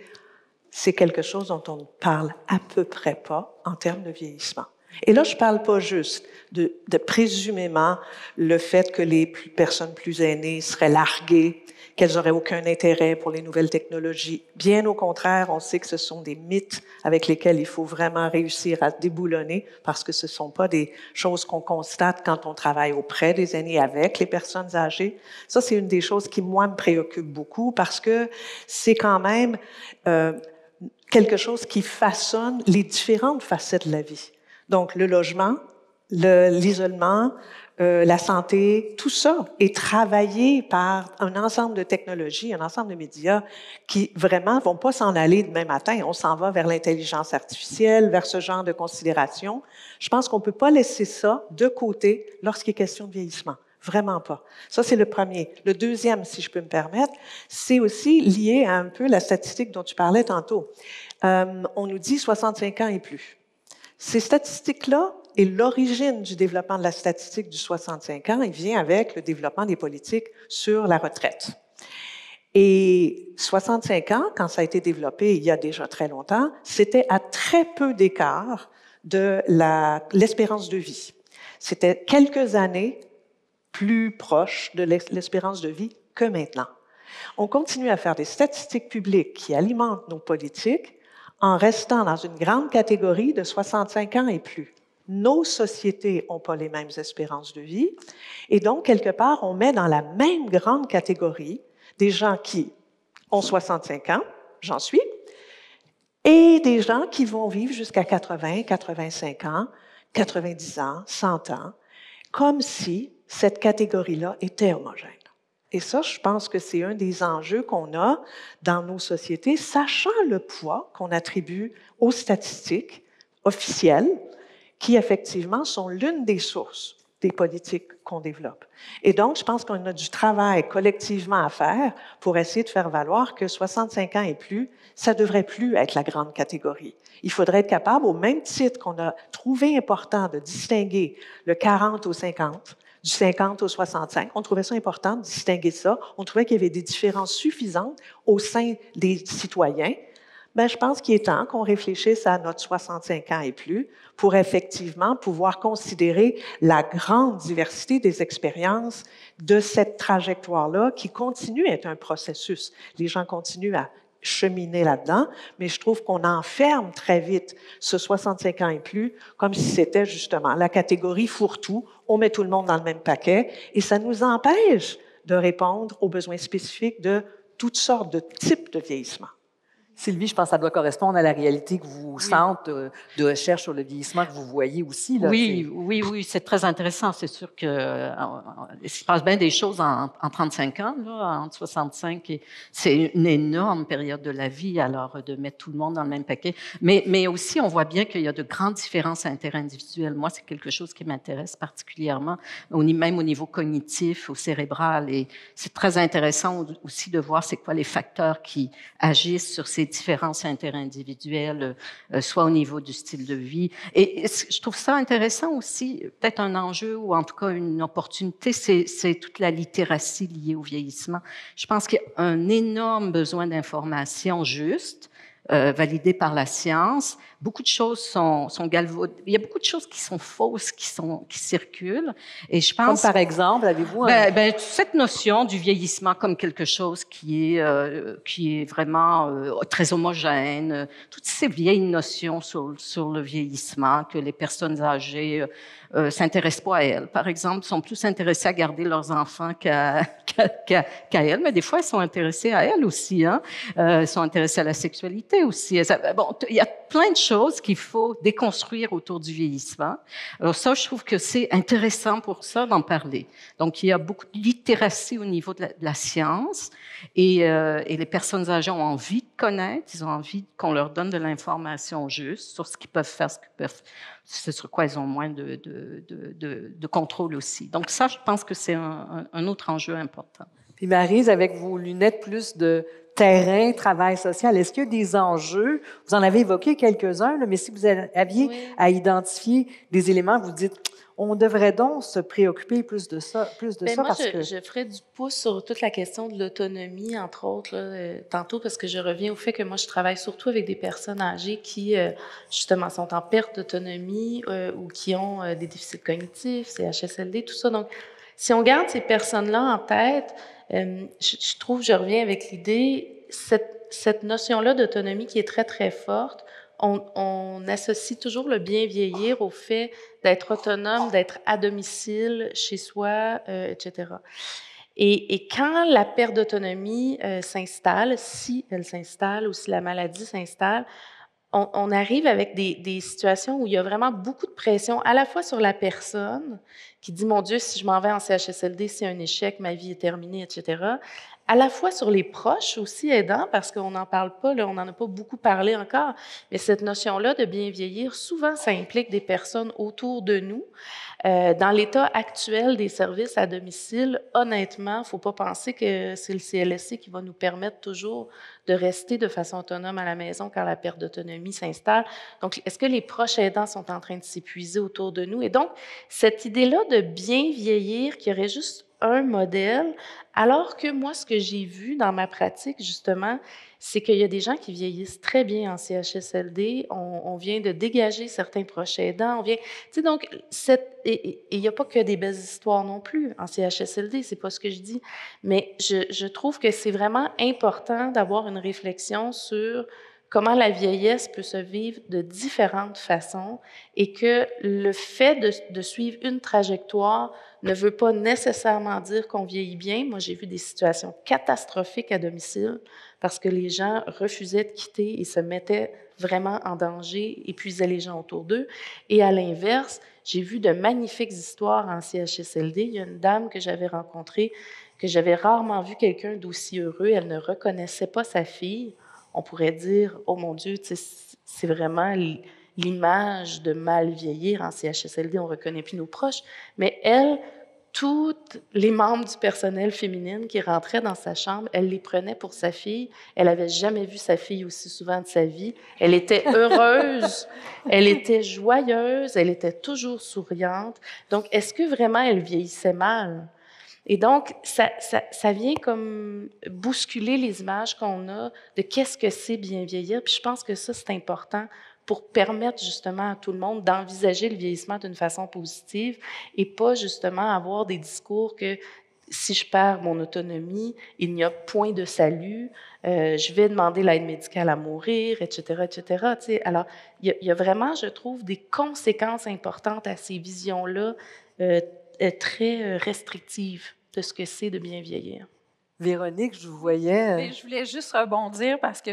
S4: C'est quelque chose dont on ne parle à peu près pas en termes de vieillissement. Et là, je ne parle pas juste de présumément le fait que les personnes plus aînées seraient larguées, qu'elles n'auraient aucun intérêt pour les nouvelles technologies. Bien au contraire, on sait que ce sont des mythes avec lesquels il faut vraiment réussir à déboulonner, parce que ce ne sont pas des choses qu'on constate quand on travaille auprès des aînés, avec les personnes âgées. Ça, c'est une des choses qui, moi, me préoccupe beaucoup, parce que c'est quand même quelque chose qui façonne les différentes facettes de la vie. Donc, le logement, l'isolement, la santé, tout ça est travaillé par un ensemble de technologies, un ensemble de médias qui vraiment vont pas s'en aller demain matin. On s'en va vers l'intelligence artificielle, vers ce genre de considérations. Je pense qu'on peut pas laisser ça de côté lorsqu'il est question de vieillissement. Vraiment pas. Ça, c'est le premier. Le deuxième, si je peux me permettre, c'est aussi lié à un peu la statistique dont tu parlais tantôt. On nous dit 65 ans et plus. Ces statistiques-là, et l'origine du développement de la statistique du 65 ans, il vient avec le développement des politiques sur la retraite. Et 65 ans, quand ça a été développé il y a déjà très longtemps, c'était à très peu d'écart de l'espérance de vie. C'était quelques années plus proche de l'espérance de vie que maintenant. On continue à faire des statistiques publiques qui alimentent nos politiques en restant dans une grande catégorie de 65 ans et plus. Nos sociétés n'ont pas les mêmes espérances de vie, et donc, quelque part, on met dans la même grande catégorie des gens qui ont 65 ans, j'en suis, et des gens qui vont vivre jusqu'à 80, 85 ans, 90 ans, 100 ans, comme si cette catégorie-là était homogène. Et ça, je pense que c'est un des enjeux qu'on a dans nos sociétés, sachant le poids qu'on attribue aux statistiques officielles, qui effectivement sont l'une des sources des politiques qu'on développe. Et donc, je pense qu'on a du travail collectivement à faire pour essayer de faire valoir que 65 ans et plus, ça devrait plus être la grande catégorie. Il faudrait être capable, au même titre qu'on a trouvé important de distinguer le 40 au 50, du 50 au 65. On trouvait ça important de distinguer ça. On trouvait qu'il y avait des différences suffisantes au sein des citoyens. Bien, je pense qu'il est temps qu'on réfléchisse à notre 65 ans et plus pour effectivement pouvoir considérer la grande diversité des expériences de cette trajectoire-là qui continue à être un processus. Les gens continuent à cheminer là-dedans, mais je trouve qu'on enferme très vite ce 65 ans et plus comme si c'était justement la catégorie fourre-tout, on met tout le monde dans le même paquet et ça nous empêche de répondre aux besoins spécifiques de toutes sortes de types de vieillissement.
S2: Sylvie, je pense que ça doit correspondre à la réalité que vous centre de recherche sur le vieillissement que vous voyez aussi. Là,
S3: oui, c'est très intéressant. C'est sûr que il se passe bien des choses en 35 ans, là, entre 65 et c'est une énorme période de la vie. Alors de mettre tout le monde dans le même paquet, mais aussi on voit bien qu'il y a de grandes différences interindividuelles. Moi, c'est quelque chose qui m'intéresse particulièrement, même au niveau cognitif, au cérébral, et c'est très intéressant aussi de voir c'est quoi les facteurs qui agissent sur ces différences interindividuelles, soit au niveau du style de vie. Et je trouve ça intéressant aussi, peut-être un enjeu ou en tout cas une opportunité, c'est toute la littératie liée au vieillissement. Je pense qu'il y a un énorme besoin d'informations justes, validées par la science. Beaucoup de choses sont galvaudées. Il y a beaucoup de choses qui sont fausses, qui circulent. Et je pense.
S2: Comme par exemple, avez-vous
S3: cette notion du vieillissement comme quelque chose qui est vraiment très homogène. Toutes ces vieilles notions sur le vieillissement, que les personnes âgées s'intéressent pas à elles. Par exemple, sont plus intéressées à garder leurs enfants qu'à elles, mais des fois, elles sont intéressées à elles aussi. Hein? Elles sont intéressées à la sexualité aussi. Bon, il y a plein de choses qu'il faut déconstruire autour du vieillissement. Alors ça, je trouve que c'est intéressant pour ça d'en parler. Donc, il y a beaucoup de littératie au niveau de la science et les personnes âgées ont envie de connaître, ils ont envie qu'on leur donne de l'information juste sur ce qu'ils peuvent faire, c'est sur quoi ils ont moins de contrôle aussi. Donc ça, je pense que c'est un autre enjeu important.
S2: Puis Maryse, avec vos lunettes plus de terrain, travail social, est-ce qu'il y a des enjeux? Vous en avez évoqué quelques-uns, là, mais si vous aviez à identifier des éléments, vous dites, on devrait donc se préoccuper plus de ça,
S6: moi, je ferais du pouce sur toute la question de l'autonomie, entre autres, là, tantôt, parce que je reviens au fait que moi, je travaille surtout avec des personnes âgées qui, justement, sont en perte d'autonomie ou qui ont des déficits cognitifs, CHSLD, tout ça. Donc, si on garde ces personnes-là en tête, je trouve, je reviens avec l'idée, cette notion-là d'autonomie qui est très, très forte, on associe toujours le bien vieillir au fait d'être autonome, d'être à domicile, chez soi, etc. Et quand la perte d'autonomie s'installe, si elle s'installe ou si la maladie s'installe, on arrive avec des situations où il y a vraiment beaucoup de pression, à la fois sur la personne, qui dit « Mon Dieu, si je m'en vais en CHSLD, c'est un échec, ma vie est terminée, etc. » À la fois sur les proches aussi aidants, parce qu'on n'en parle pas, là, on n'en a pas beaucoup parlé encore, mais cette notion-là de bien vieillir, souvent, ça implique des personnes autour de nous. Dans l'état actuel des services à domicile, honnêtement, il ne faut pas penser que c'est le CLSC qui va nous permettre toujours de rester de façon autonome à la maison quand la perte d'autonomie s'installe. Donc, est-ce que les proches aidants sont en train de s'épuiser autour de nous? Et donc, cette idée-là de bien vieillir, qui aurait juste un modèle, alors que moi, ce que j'ai vu dans ma pratique, justement, c'est qu'il y a des gens qui vieillissent très bien en CHSLD. On vient de dégager certains proches aidants. Donc, et il n'y a pas que des belles histoires non plus en CHSLD, c'est pas ce que je dis. Mais je trouve que c'est vraiment important d'avoir une réflexion sur comment la vieillesse peut se vivre de différentes façons et que le fait de suivre une trajectoire ne veut pas nécessairement dire qu'on vieillit bien. Moi, j'ai vu des situations catastrophiques à domicile parce que les gens refusaient de quitter et se mettaient vraiment en danger, épuisaient les gens autour d'eux. Et à l'inverse, j'ai vu de magnifiques histoires en CHSLD. Il y a une dame que j'avais rencontrée, que j'avais rarement vu quelqu'un d'aussi heureux. Elle ne reconnaissait pas sa fille. On pourrait dire, oh mon Dieu, c'est vraiment l'image de mal vieillir en CHSLD, on ne reconnaît plus nos proches. Mais elle, toutes les membres du personnel féminin qui rentraient dans sa chambre, elle les prenait pour sa fille. Elle n'avait jamais vu sa fille aussi souvent de sa vie. Elle était heureuse, elle était joyeuse, elle était toujours souriante. Donc, est-ce que vraiment elle vieillissait mal? Et donc, ça vient comme bousculer les images qu'on a de qu'est-ce que c'est bien vieillir. Puis je pense que ça, c'est important pour permettre justement à tout le monde d'envisager le vieillissement d'une façon positive et pas justement avoir des discours que si je perds mon autonomie, il n'y a point de salut, je vais demander l'aide médicale à mourir, etc., etc. T'sais. Alors, il y a vraiment, je trouve, des conséquences importantes à ces visions-là très restrictives de ce que c'est de bien vieillir.
S2: Véronique, je vous voyais...
S7: Je voulais juste rebondir parce que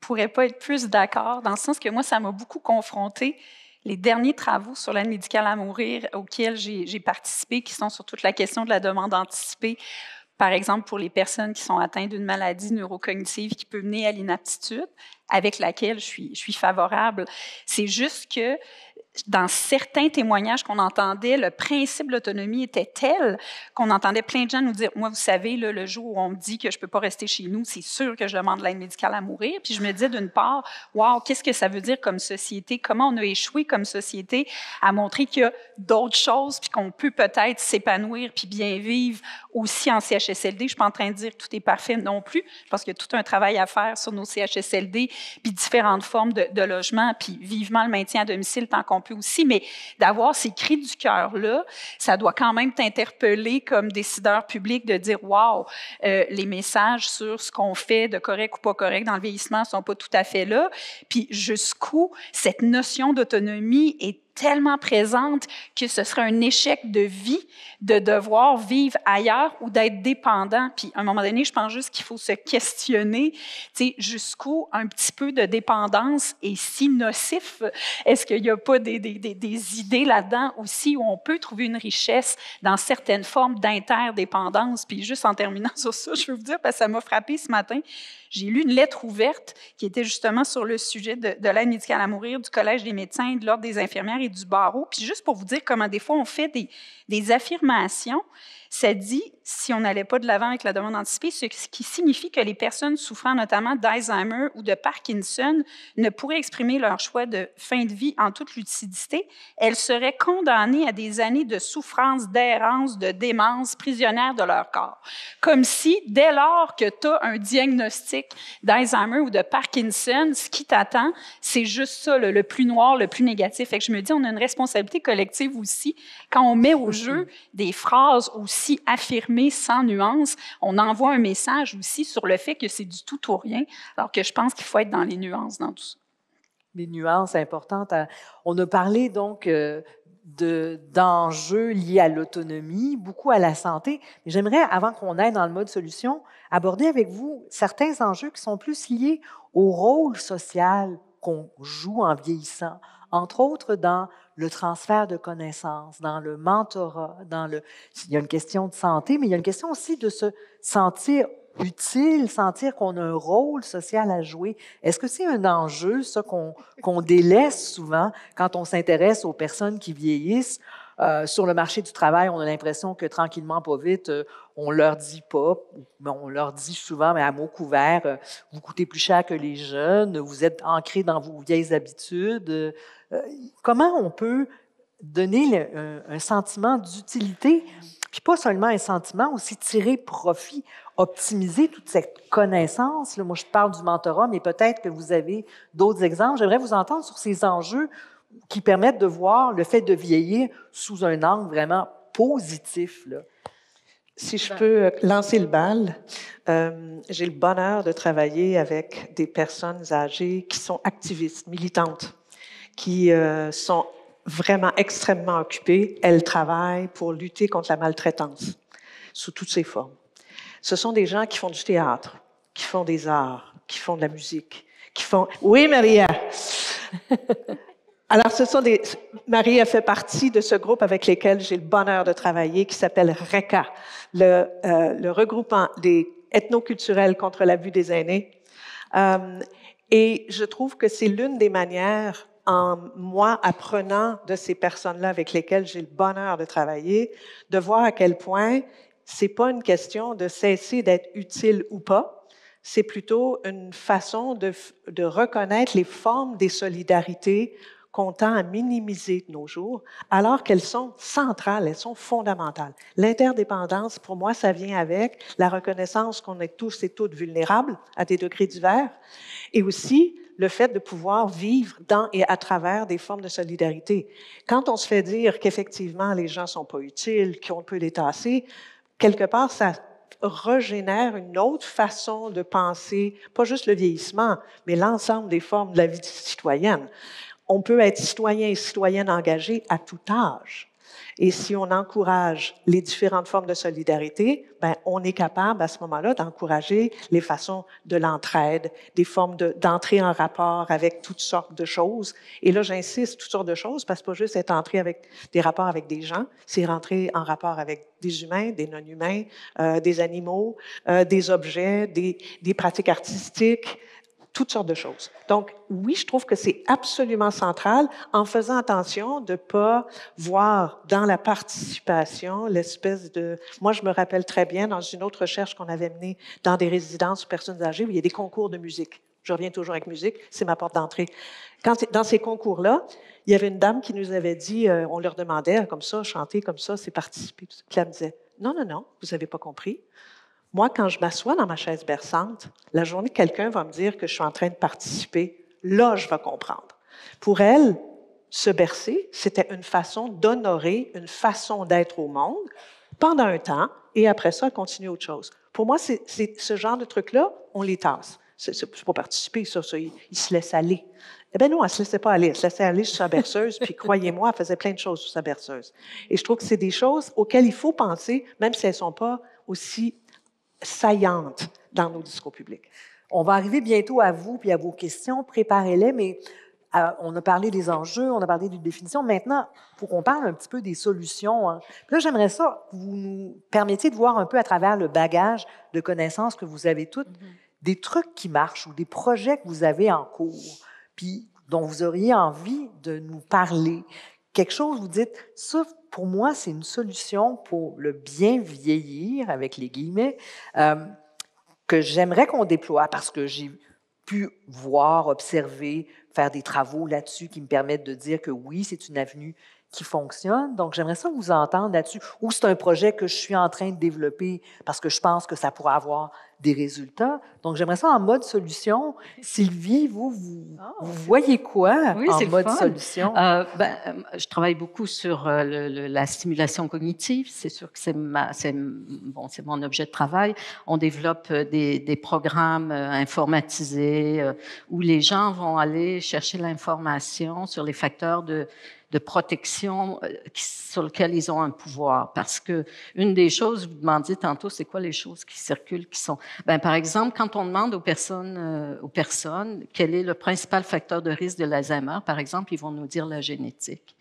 S5: pourrais pas être plus d'accord, dans le sens que moi, ça m'a beaucoup confrontée. Les derniers travaux sur l'aide médicale à mourir auxquels j'ai participé, qui sont sur toute la question de la demande anticipée, par exemple pour les personnes qui sont atteintes d'une maladie neurocognitive qui peut mener à l'inaptitude, avec laquelle je suis favorable. C'est juste que dans certains témoignages qu'on entendait, le principe de l'autonomie était tel qu'on entendait plein de gens nous dire « Moi, vous savez, là, le jour où on me dit que je ne peux pas rester chez nous, c'est sûr que je demande l'aide médicale à mourir. » Puis je me disais d'une part, « Wow, qu'est-ce que ça veut dire comme société? Comment on a échoué comme société à montrer qu'il y a d'autres choses puis qu'on peut peut-être s'épanouir puis bien vivre aussi en CHSLD. » Je ne suis pas en train de dire que tout est parfait non plus, parce qu'il y a tout un travail à faire sur nos CHSLD puis différentes formes de logement, puis vivement le maintien à domicile tant qu'on peut aussi, mais d'avoir ces cris du cœur-là, ça doit quand même t'interpeller comme décideur public de dire « Wow, les messages sur ce qu'on fait de correct ou pas correct dans le vieillissement ne sont pas tout à fait là. » Puis jusqu'où cette notion d'autonomie est tellement présente que ce serait un échec de vie de devoir vivre ailleurs ou d'être dépendant. Puis, à un moment donné, je pense juste qu'il faut se questionner, tu sais, jusqu'où un petit peu de dépendance est si nocif. Est-ce qu'il n'y a pas des idées là-dedans aussi où on peut trouver une richesse dans certaines formes d'interdépendance? Puis, juste en terminant sur ça, je veux vous dire, parce que ça m'a frappé ce matin, j'ai lu une lettre ouverte qui était justement sur le sujet de l'aide médicale à mourir du Collège des médecins, de l'Ordre des infirmières et du barreau. Puis juste pour vous dire comment des fois on fait des affirmations, ça dit, si on n'allait pas de l'avant avec la demande anticipée, ce qui signifie que les personnes souffrant notamment d'Alzheimer ou de Parkinson ne pourraient exprimer leur choix de fin de vie en toute lucidité. Elles seraient condamnées à des années de souffrance, d'errance, de démence, prisonnières de leur corps. Comme si, dès lors que tu as un diagnostic d'Alzheimer ou de Parkinson, ce qui t'attend, c'est juste ça, le plus noir, le plus négatif. Fait que je me dis, on a une responsabilité collective aussi. Quand on met au jeu des phrases aussi affirmées sans nuance, on envoie un message aussi sur le fait que c'est du tout ou rien, alors que je pense qu'il faut être dans les nuances dans tout ça.
S2: Les nuances importantes. On a parlé donc d'enjeux liés à l'autonomie, beaucoup à la santé. Mais j'aimerais, avant qu'on aille dans le mode solution, aborder avec vous certains enjeux qui sont plus liés au rôle social qu'on joue en vieillissant, entre autres dans le transfert de connaissances, dans le mentorat, il y a une question de santé, mais il y a une question aussi de se sentir utile, sentir qu'on a un rôle social à jouer. Est-ce que c'est un enjeu, ça, qu'on délaisse souvent quand on s'intéresse aux personnes qui vieillissent? Sur le marché du travail, on a l'impression que tranquillement, pas vite, on leur dit pas, mais on leur dit souvent, mais à mots couverts, vous coûtez plus cher que les jeunes, vous êtes ancrés dans vos vieilles habitudes. Comment on peut donner un sentiment d'utilité, puis pas seulement un sentiment, aussi tirer profit, optimiser toute cette connaissance. Là, moi, je parle du mentorat, mais peut-être que vous avez d'autres exemples. J'aimerais vous entendre sur ces enjeux qui permettent de voir le fait de vieillir sous un angle vraiment positif, là.
S4: Si je peux lancer le bal, j'ai le bonheur de travailler avec des personnes âgées qui sont activistes, militantes, qui sont vraiment extrêmement occupées. Elles travaillent pour lutter contre la maltraitance sous toutes ses formes. Ce sont des gens qui font du théâtre, qui font des arts, qui font de la musique, qui font... Oui, Maria! Alors, Marie a fait partie de ce groupe avec lesquels j'ai le bonheur de travailler, qui s'appelle RECA, le regroupement des ethnoculturels contre l'abus des aînés. Et je trouve que c'est l'une des manières, moi, apprenant de ces personnes-là avec lesquelles j'ai le bonheur de travailler, de voir à quel point c'est pas une question de cesser d'être utile ou pas, c'est plutôt une façon de reconnaître les formes des solidarités qu'on tend à minimiser de nos jours, alors qu'elles sont centrales, elles sont fondamentales. L'interdépendance, pour moi, ça vient avec la reconnaissance qu'on est tous et toutes vulnérables à des degrés divers, et aussi le fait de pouvoir vivre dans et à travers des formes de solidarité. Quand on se fait dire qu'effectivement les gens sont pas utiles, qu'on peut les tasser, quelque part, ça régénère une autre façon de penser, pas juste le vieillissement, mais l'ensemble des formes de la vie citoyenne. On peut être citoyen et citoyenne engagés à tout âge. Et si on encourage les différentes formes de solidarité, ben, on est capable à ce moment-là d'encourager les façons de l'entraide, des formes d'entrer en rapport avec toutes sortes de choses. Et là, j'insiste, toutes sortes de choses, parce que c'est pas juste être entré avec des rapports avec des gens, c'est rentrer en rapport avec des humains, des non-humains, des animaux, des objets, des pratiques artistiques, toutes sortes de choses. Donc, oui, je trouve que c'est absolument central en faisant attention de pas voir dans la participation l'espèce de... Moi, je me rappelle très bien dans une autre recherche qu'on avait menée dans des résidences pour personnes âgées où il y a des concours de musique. Je reviens toujours avec musique, c'est ma porte d'entrée. Dans ces concours-là, il y avait une dame qui nous avait dit, on leur demandait comme ça, chanter comme ça, c'est participer. Puis elle me disait, non, vous n'avez pas compris. Moi, quand je m'assois dans ma chaise berçante, la journée que quelqu'un va me dire que je suis en train de participer, là, je vais comprendre. Pour elle, se bercer, c'était une façon d'honorer, une façon d'être au monde pendant un temps, et après ça, elle continue autre chose. Pour moi, c'est ce genre de trucs-là, on les tasse. C'est pas participer, ça il se laisse aller. Eh bien non, elle se laissait pas aller. Elle se laissait aller sur sa berceuse, puis croyez-moi, elle faisait plein de choses sur sa berceuse. Et je trouve que c'est des choses auxquelles il faut penser, même si elles sont pas aussi saillantes dans nos discours publics.
S2: On va arriver bientôt à vous puis à vos questions. Préparez-les, mais on a parlé des enjeux, on a parlé d'une définition. Maintenant, il faut qu'on parle un petit peu des solutions. Hein. Puis là, j'aimerais ça que vous nous permettiez de voir un peu à travers le bagage de connaissances que vous avez toutes, des trucs qui marchent ou des projets que vous avez en cours, puis dont vous auriez envie de nous parler. Quelque chose, vous dites, ça, pour moi, c'est une solution pour le bien vieillir, avec les guillemets, que j'aimerais qu'on déploie parce que j'ai pu voir, observer, faire des travaux là-dessus qui me permettent de dire que oui, c'est une avenue qui fonctionne. Donc, j'aimerais ça vous entendre là-dessus. Ou c'est un projet que je suis en train de développer parce que je pense que ça pourrait avoir des résultats. Donc, j'aimerais ça en mode solution. Sylvie, vous voyez quoi en mode solution?
S3: Je travaille beaucoup sur la stimulation cognitive. C'est sûr que c'est mon objet de travail. On développe des programmes informatisés où les gens vont aller chercher l'information sur les facteurs de protection sur lesquels ils ont un pouvoir. Parce que une des choses, vous demandiez tantôt, c'est quoi les choses qui circulent, qui sont... par exemple, quand on demande aux personnes quel est le principal facteur de risque de l'Alzheimer, par exemple, ils vont nous dire la génétique.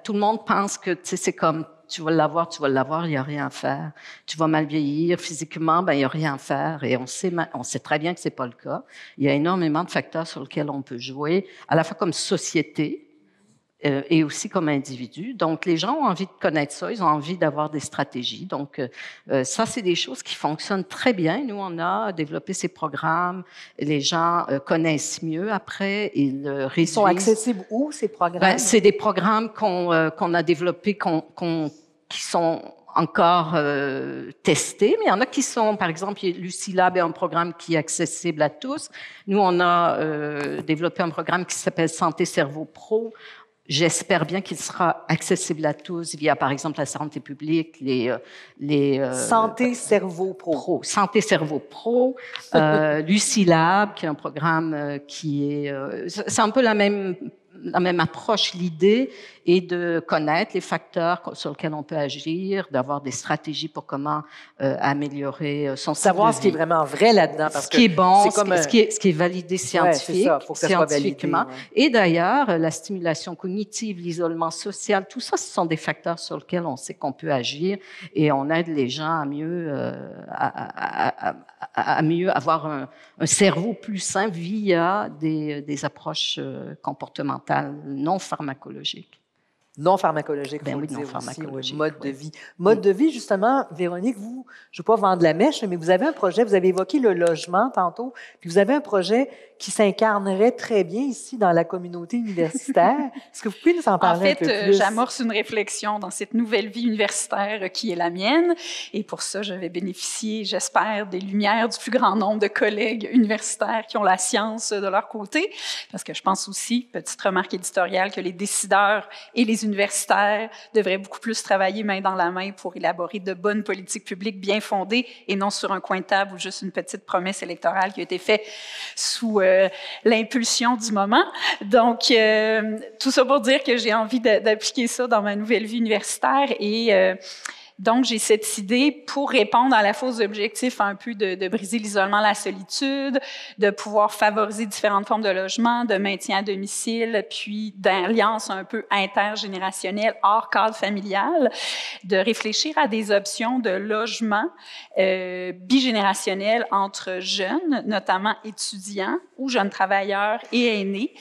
S3: Tout le monde pense que, c'est comme tu vas l'avoir, il n'y a rien à faire. Tu vas mal vieillir, physiquement, il n'y a rien à faire. Et on sait très bien que ce n'est pas le cas. Il y a énormément de facteurs sur lesquels on peut jouer, à la fois comme société, et aussi comme individu. Donc, les gens ont envie de connaître ça, ils ont envie d'avoir des stratégies. Donc, ça, c'est des choses qui fonctionnent très bien. Nous, on a développé ces programmes. Les gens connaissent mieux après. Ils réduisent.
S2: Ils sont accessibles où, ces programmes?
S3: C'est des programmes qu'on a développés, qui sont encore testés, mais il y en a qui sont, par exemple, Lucilab est un programme qui est accessible à tous. Nous, on a développé un programme qui s'appelle Santé Cerveau Pro. J'espère bien qu'il sera accessible à tous via, par exemple, la santé publique,
S2: Santé Cerveau Pro.
S3: Santé Cerveau Pro, Lucilab, qui est un programme qui est... c'est un peu la même approche. L'idée est de connaître les facteurs sur lesquels on peut agir, d'avoir des stratégies pour comment améliorer son
S2: savoir ce qui est vraiment vrai là-dedans.
S3: Ce qui est bon, ce qui est validé scientifiquement.
S2: Ouais.
S3: Et d'ailleurs, la stimulation cognitive, l'isolement social, tout ça, ce sont des facteurs sur lesquels on sait qu'on peut agir et on aide les gens à mieux, à mieux avoir un cerveau plus sain via des approches comportementales non pharmacologiques.
S2: Non pharmacologique, il faut le dire aussi, mode de vie. Mode de vie, justement, Véronique, vous, je ne veux pas vendre la mèche, mais vous avez un projet, vous avez évoqué le logement tantôt, puis vous avez un projet qui s'incarnerait très bien ici dans la communauté universitaire. Est-ce que vous pouvez nous en parler un peu plus?
S5: En fait, j'amorce une réflexion dans cette nouvelle vie universitaire qui est la mienne, et pour ça, je vais bénéficier, j'espère, des lumières du plus grand nombre de collègues universitaires qui ont la science de leur côté, parce que je pense aussi, petite remarque éditoriale, que les décideurs et les universitaires devraient beaucoup plus travailler main dans la main pour élaborer de bonnes politiques publiques bien fondées et non sur un coin de table ou juste une petite promesse électorale qui a été faite sous l'impulsion du moment. Donc, tout ça pour dire que j'ai envie d'appliquer ça dans ma nouvelle vie universitaire et donc, j'ai cette idée pour répondre à la fois aux objectifs un peu de briser l'isolement, la solitude, de pouvoir favoriser différentes formes de logement, de maintien à domicile, puis d'alliance un peu intergénérationnelle hors cadre familial, de réfléchir à des options de logement bigénérationnel entre jeunes, notamment étudiants ou jeunes travailleurs et aînés,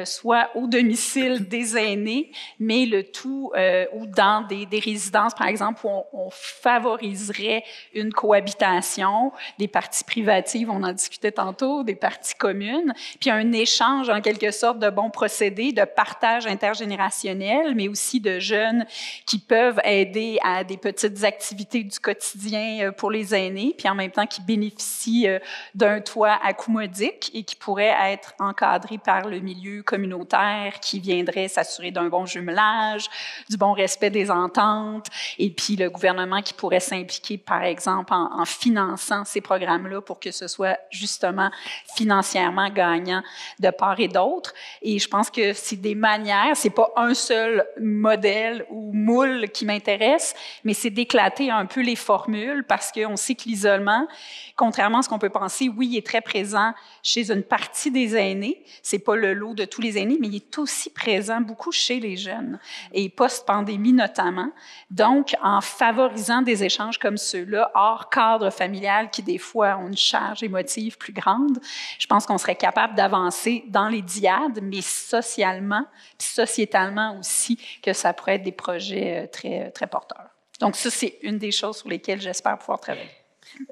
S5: soit au domicile des aînés, mais le tout ou dans des résidences, par exemple, où on favoriserait une cohabitation, des parties privatives, on en discutait tantôt, des parties communes, puis un échange en quelque sorte de bons procédés, de partage intergénérationnel, mais aussi de jeunes qui peuvent aider à des petites activités du quotidien pour les aînés, puis en même temps qui bénéficient d'un toit à coût modique et qui pourraient être encadrés par le milieu communautaire qui viendrait s'assurer d'un bon jumelage, du bon respect des ententes, et puis le gouvernement qui pourrait s'impliquer, par exemple, en finançant ces programmes-là pour que ce soit justement financièrement gagnant de part et d'autre. Et je pense que c'est des manières, c'est pas un seul modèle ou moule qui m'intéresse, mais c'est d'éclater un peu les formules parce qu'on sait que l'isolement, contrairement à ce qu'on peut penser, oui, il est très présent chez une partie des aînés. C'est pas le lot de tous les aînés, mais il est aussi présent beaucoup chez les jeunes et post-pandémie notamment. Donc, en favorisant des échanges comme ceux-là, hors cadre familial, qui des fois ont une charge émotive plus grande, je pense qu'on serait capable d'avancer dans les dyades, mais socialement, puis sociétalement aussi, que ça pourrait être des projets très, très porteurs. Donc ça, c'est une des choses sur lesquelles j'espère pouvoir travailler.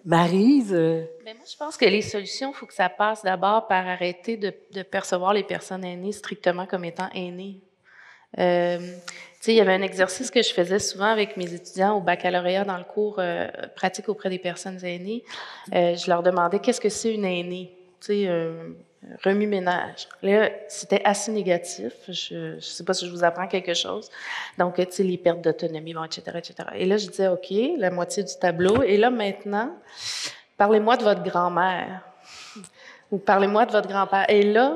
S2: Maryse?
S6: Mais moi, je pense que les solutions, il faut que ça passe d'abord par arrêter de percevoir les personnes aînées strictement comme étant aînées. Tu sais, il y avait un exercice que je faisais souvent avec mes étudiants au baccalauréat dans le cours pratique auprès des personnes aînées. Je leur demandais qu'est-ce que c'est une aînée, tu sais, remue-ménage. Là, c'était assez négatif. Je ne sais pas si je vous apprends quelque chose. Donc, tu sais, les pertes d'autonomie, bon, etc., etc. Et là, je disais, OK, la moitié du tableau. Et là, maintenant, parlez-moi de votre grand-mère ou parlez-moi de votre grand-père. Et là,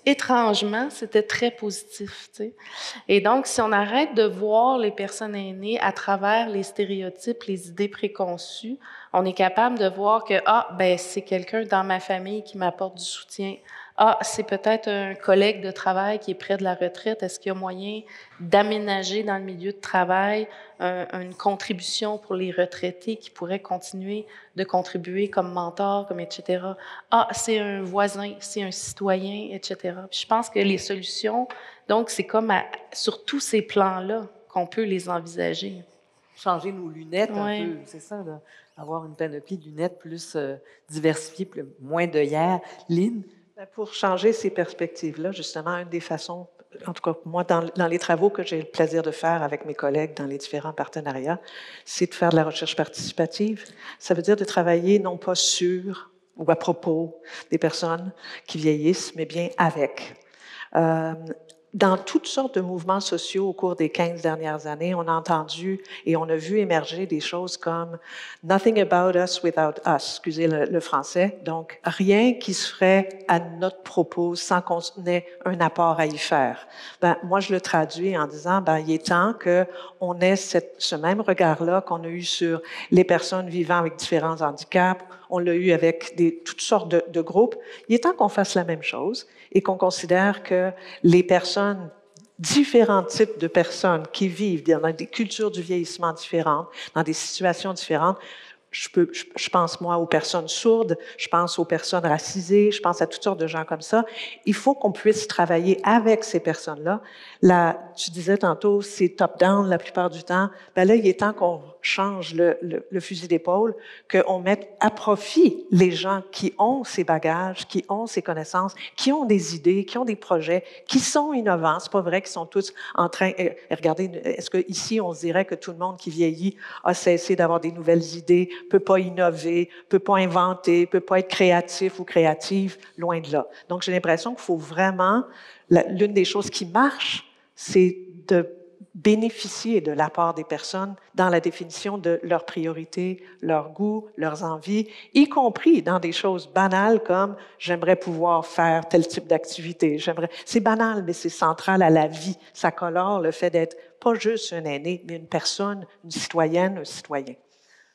S6: étrangement, c'était très positif, tu sais. Et donc, si on arrête de voir les personnes aînées à travers les stéréotypes, les idées préconçues, on est capable de voir que, c'est quelqu'un dans ma famille qui m'apporte du soutien. C'est peut-être un collègue de travail qui est près de la retraite. Est-ce qu'il y a moyen d'aménager dans le milieu de travail une contribution pour les retraités qui pourraient continuer de contribuer comme mentor, comme etc. C'est un voisin, c'est un citoyen, etc. Puis je pense que les solutions, donc, c'est comme sur tous ces plans-là qu'on peut les envisager.
S2: Changer nos lunettes
S6: Ouais.
S2: un peu, c'est ça, là. Avoir une panoplie de lunettes plus diversifiée, moins d'œillères. Lynn?
S4: Pour changer ces perspectives-là, justement, une des façons, en tout cas moi, dans les travaux que j'ai le plaisir de faire avec mes collègues dans les différents partenariats, c'est de faire de la recherche participative. Ça veut dire de travailler non pas sur ou à propos des personnes qui vieillissent, mais bien avec. Dans toutes sortes de mouvements sociaux au cours des 15 dernières années, on a entendu et on a vu émerger des choses comme « nothing about us without us », excusez le français, donc rien qui se ferait à notre propos sans qu'on ait un apport à y faire. Moi, je le traduis en disant il est temps qu'on ait ce même regard-là qu'on a eu sur les personnes vivant avec différents handicaps, on l'a eu avec toutes sortes de groupes. Il est temps qu'on fasse la même chose et qu'on considère que les personnes, différents types de personnes qui vivent dans des cultures du vieillissement différentes, dans des situations différentes, je pense, moi, aux personnes sourdes, je pense aux personnes racisées, je pense à toutes sortes de gens comme ça. Il faut qu'on puisse travailler avec ces personnes-là. Là, tu disais tantôt, c'est top-down la plupart du temps. Là, il est temps qu'on change le fusil d'épaule, qu'on mette à profit les gens qui ont ces bagages, qui ont ces connaissances, qui ont des idées, qui ont des projets, qui sont innovants. C'est pas vrai qu'ils sont tous en train... regardez, est-ce que ici on se dirait que tout le monde qui vieillit a cessé d'avoir des nouvelles idées, peut pas innover, peut pas inventer, peut pas être créatif ou créative, loin de là. Donc, j'ai l'impression qu'il faut vraiment... L'une des choses qui marche, c'est de bénéficier de l'apport des personnes dans la définition de leurs priorités, leurs goûts, leurs envies, y compris dans des choses banales comme « j'aimerais pouvoir faire tel type d'activité ». C'est banal, mais c'est central à la vie. Ça colore le fait d'être pas juste un aîné, mais une personne, une citoyenne, un citoyen.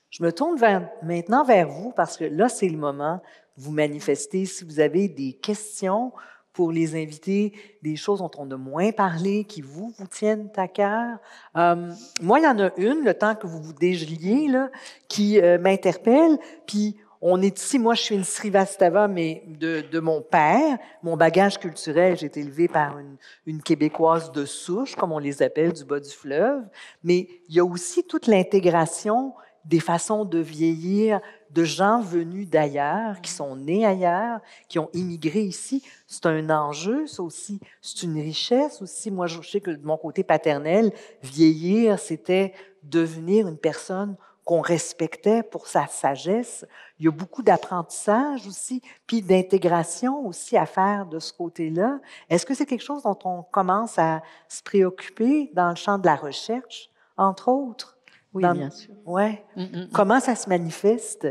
S2: Je me tourne maintenant vers vous parce que là, c'est le moment de vous manifester. Si vous avez des questions pour les invités, des choses dont on a moins parlé, qui vous tiennent à cœur. Moi, il y en a une, le temps que vous vous dégeliez, là, qui m'interpelle. Puis, on est ici, moi, je suis une Srivastava, mais de mon père. Mon bagage culturel, j'ai été élevée par une Québécoise de souche, comme on les appelle, du bas du fleuve. Mais il y a aussi toute l'intégration des façons de vieillir de gens venus d'ailleurs, qui sont nés ailleurs, qui ont immigré ici. C'est un enjeu, ça aussi. C'est une richesse aussi. Moi, je sais que de mon côté paternel, vieillir, c'était devenir une personne qu'on respectait pour sa sagesse. Il y a beaucoup d'apprentissage aussi, puis d'intégration aussi à faire de ce côté-là. Est-ce que c'est quelque chose dont on commence à se préoccuper dans le champ de la recherche, entre autres?
S3: Oui, bien sûr.
S2: Ouais. Comment ça se manifeste?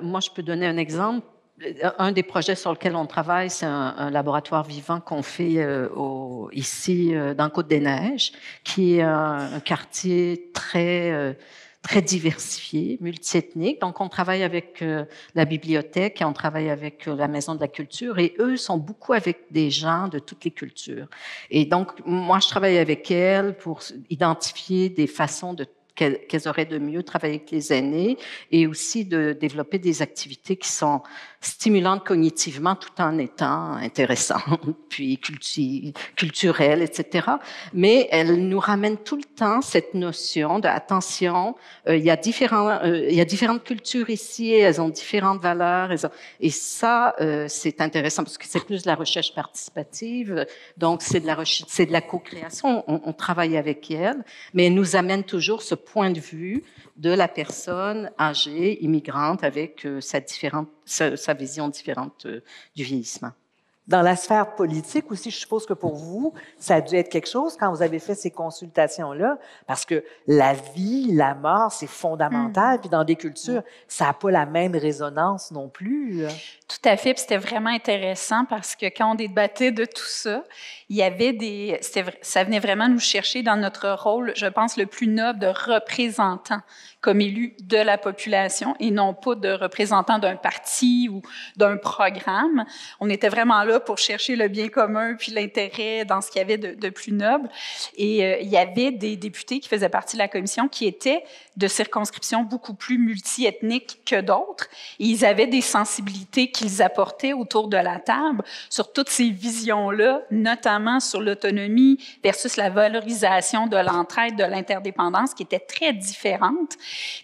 S3: Moi, je peux donner un exemple. Un des projets sur lequel on travaille, c'est un laboratoire vivant qu'on fait ici dans Côte-des-Neiges, qui est un quartier très diversifié, multiethnique. Donc, on travaille avec la bibliothèque et on travaille avec la Maison de la Culture. Et eux sont beaucoup avec des gens de toutes les cultures. Et donc, moi, je travaille avec elles pour identifier des façons qu'elles auraient de mieux travailler avec les aînés et aussi de développer des activités qui sont stimulantes cognitivement tout en étant intéressantes, puis culturelles, etc. Mais elles nous ramènent tout le temps cette notion de attention, il y a différentes cultures ici, elles ont différentes valeurs, et ça, c'est intéressant parce que c'est plus de la recherche participative, donc c'est de la co-création, on travaille avec elles, mais elles nous amènent toujours ce point de vue de la personne âgée, immigrante, avec sa vision différente du vieillissement.
S2: Dans la sphère politique aussi, je suppose que pour vous, ça a dû être quelque chose quand vous avez fait ces consultations-là, parce que la vie, la mort, c'est fondamental, puis dans des cultures, ça n'a pas la même résonance non plus.
S5: Tout à fait, puis c'était vraiment intéressant parce que quand on débattait de tout ça, il y avait ça venait vraiment nous chercher dans notre rôle, je pense, le plus noble de représentant comme élu de la population et non pas de représentant d'un parti ou d'un programme. On était vraiment là pour chercher le bien commun puis l'intérêt dans ce qu'il y avait de plus noble. Et il y avait des députés qui faisaient partie de la commission qui étaient de circonscriptions beaucoup plus multiethniques que d'autres. Et ils avaient des sensibilités qu'ils apportaient autour de la table sur toutes ces visions-là, notamment sur l'autonomie versus la valorisation de l'entraide, de l'interdépendance, qui étaient très différentes.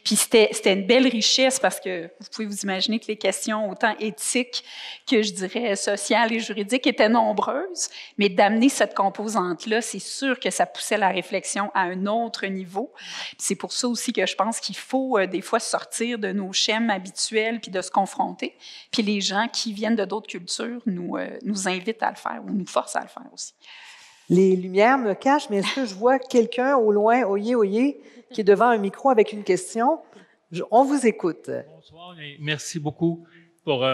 S5: Puis c'était une belle richesse parce que vous pouvez vous imaginer que les questions autant éthiques que, je dirais, sociales et juridiques étaient nombreuses, mais d'amener cette composante-là, c'est sûr que ça poussait la réflexion à un autre niveau. Puis c'est pour ça aussi que je pense qu'il faut des fois sortir de nos schèmes habituels puis de se confronter. Puis les gens qui viennent de d'autres cultures nous invitent à le faire ou nous forcent à le faire aussi.
S2: Les lumières me cachent, mais est-ce que je vois quelqu'un au loin, oyez, qui est devant un micro avec une question? On vous écoute.
S7: Bonsoir et merci beaucoup pour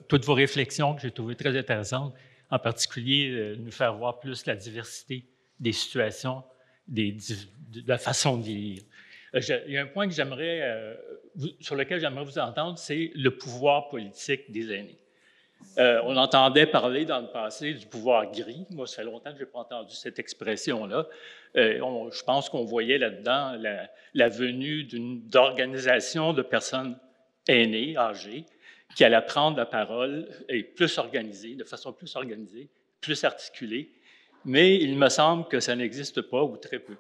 S7: toutes vos réflexions que j'ai trouvées très intéressantes, en particulier nous faire voir plus la diversité des situations, de la façon de vieillir. Il y a un point que sur lequel j'aimerais vous entendre, c'est le pouvoir politique des aînés. On entendait parler dans le passé du pouvoir gris. Moi, ça fait longtemps que je n'ai pas entendu cette expression-là. Je pense qu'on voyait là-dedans la venue d'organisations de personnes aînées, âgées, qui allaient prendre la parole et plus organisées, de façon plus organisée, plus articulée. Mais il me semble que ça n'existe pas ou très peu.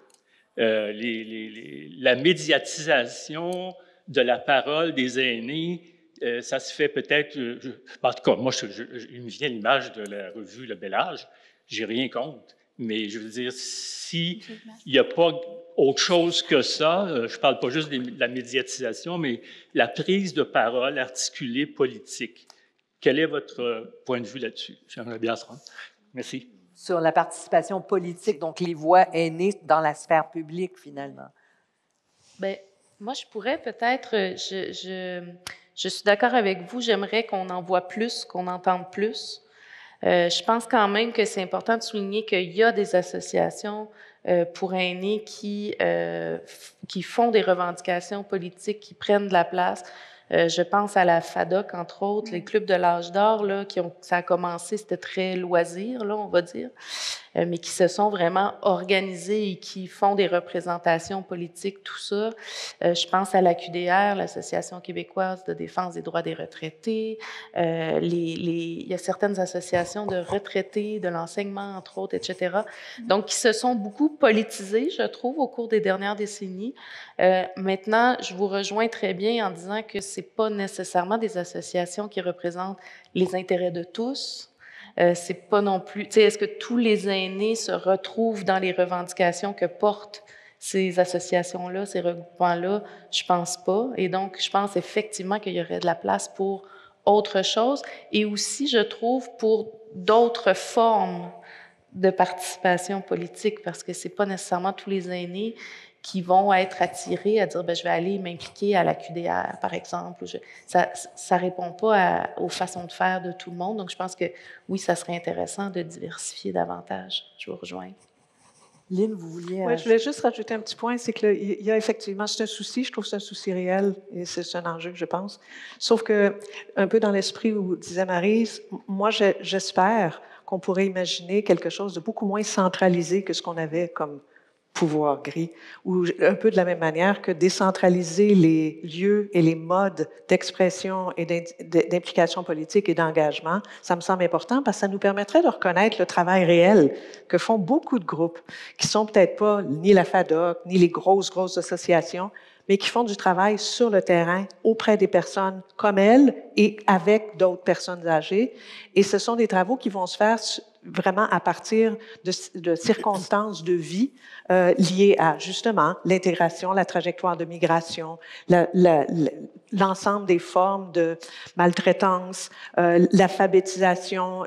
S7: La médiatisation de la parole des aînés, ça se fait peut-être, en tout cas, moi, il me vient l'image de la revue Le Bel Âge, j'ai rien contre, mais je veux dire, s'il n'y a pas autre chose que ça, je ne parle pas juste de la médiatisation, mais la prise de parole articulée politique. Quel est votre point de vue là-dessus? J'aimerais bien se rendre. Merci.
S2: sur la participation politique, donc les voix aînées dans la sphère publique, finalement?
S6: Bien, moi, je pourrais peut-être, je suis d'accord avec vous, j'aimerais qu'on en voit plus, qu'on entende plus. Je pense quand même que c'est important de souligner qu'il y a des associations pour aînés qui font des revendications politiques, qui prennent de la place. Je pense à la FADOC, entre autres, les clubs de l'âge d'or, là, ça a commencé, c'était très loisir, là, on va dire, mais qui se sont vraiment organisés et qui font des représentations politiques, tout ça. Je pense à l'AQDR, l'Association québécoise de défense des droits des retraités. Il y a certaines associations de retraités, de l'enseignement, entre autres, etc. Donc, qui se sont beaucoup politisées, je trouve, au cours des dernières décennies. Maintenant, je vous rejoins très bien en disant que c'est pas nécessairement des associations qui représentent les intérêts de tous. C'est pas non plus... Tu sais, est-ce que tous les aînés se retrouvent dans les revendications que portent ces associations-là, ces regroupements-là? Je pense pas. Et donc, je pense effectivement qu'il y aurait de la place pour autre chose et aussi, je trouve, pour d'autres formes de participation politique, parce que c'est pas nécessairement tous les aînés qui vont être attirés à dire, ben, je vais aller m'impliquer à la QDR, par exemple. Ça répond pas aux façons de faire de tout le monde. Donc, je pense que oui, ça serait intéressant de diversifier davantage. Je vous rejoins.
S2: Lynn, vous vouliez...
S4: Oui, je voulais juste rajouter un petit point, c'est qu'il y a effectivement, c'est un souci, je trouve que c'est un souci réel et c'est un enjeu, je pense. Sauf que, un peu dans l'esprit où disait Maryse, moi, j'espère qu'on pourrait imaginer quelque chose de beaucoup moins centralisé que ce qu'on avait comme pouvoir gris, ou un peu de la même manière que décentraliser les lieux et les modes d'expression et d'implication politique et d'engagement, ça me semble important parce que ça nous permettrait de reconnaître le travail réel que font beaucoup de groupes qui sont peut-être pas ni la FADOC, ni les grosses associations, mais qui font du travail sur le terrain auprès des personnes comme elles et avec d'autres personnes âgées. Et ce sont des travaux qui vont se faire vraiment à partir de circonstances de vie liées à, justement, l'intégration, la trajectoire de migration, l'ensemble des formes de maltraitance, l'alphabétisation,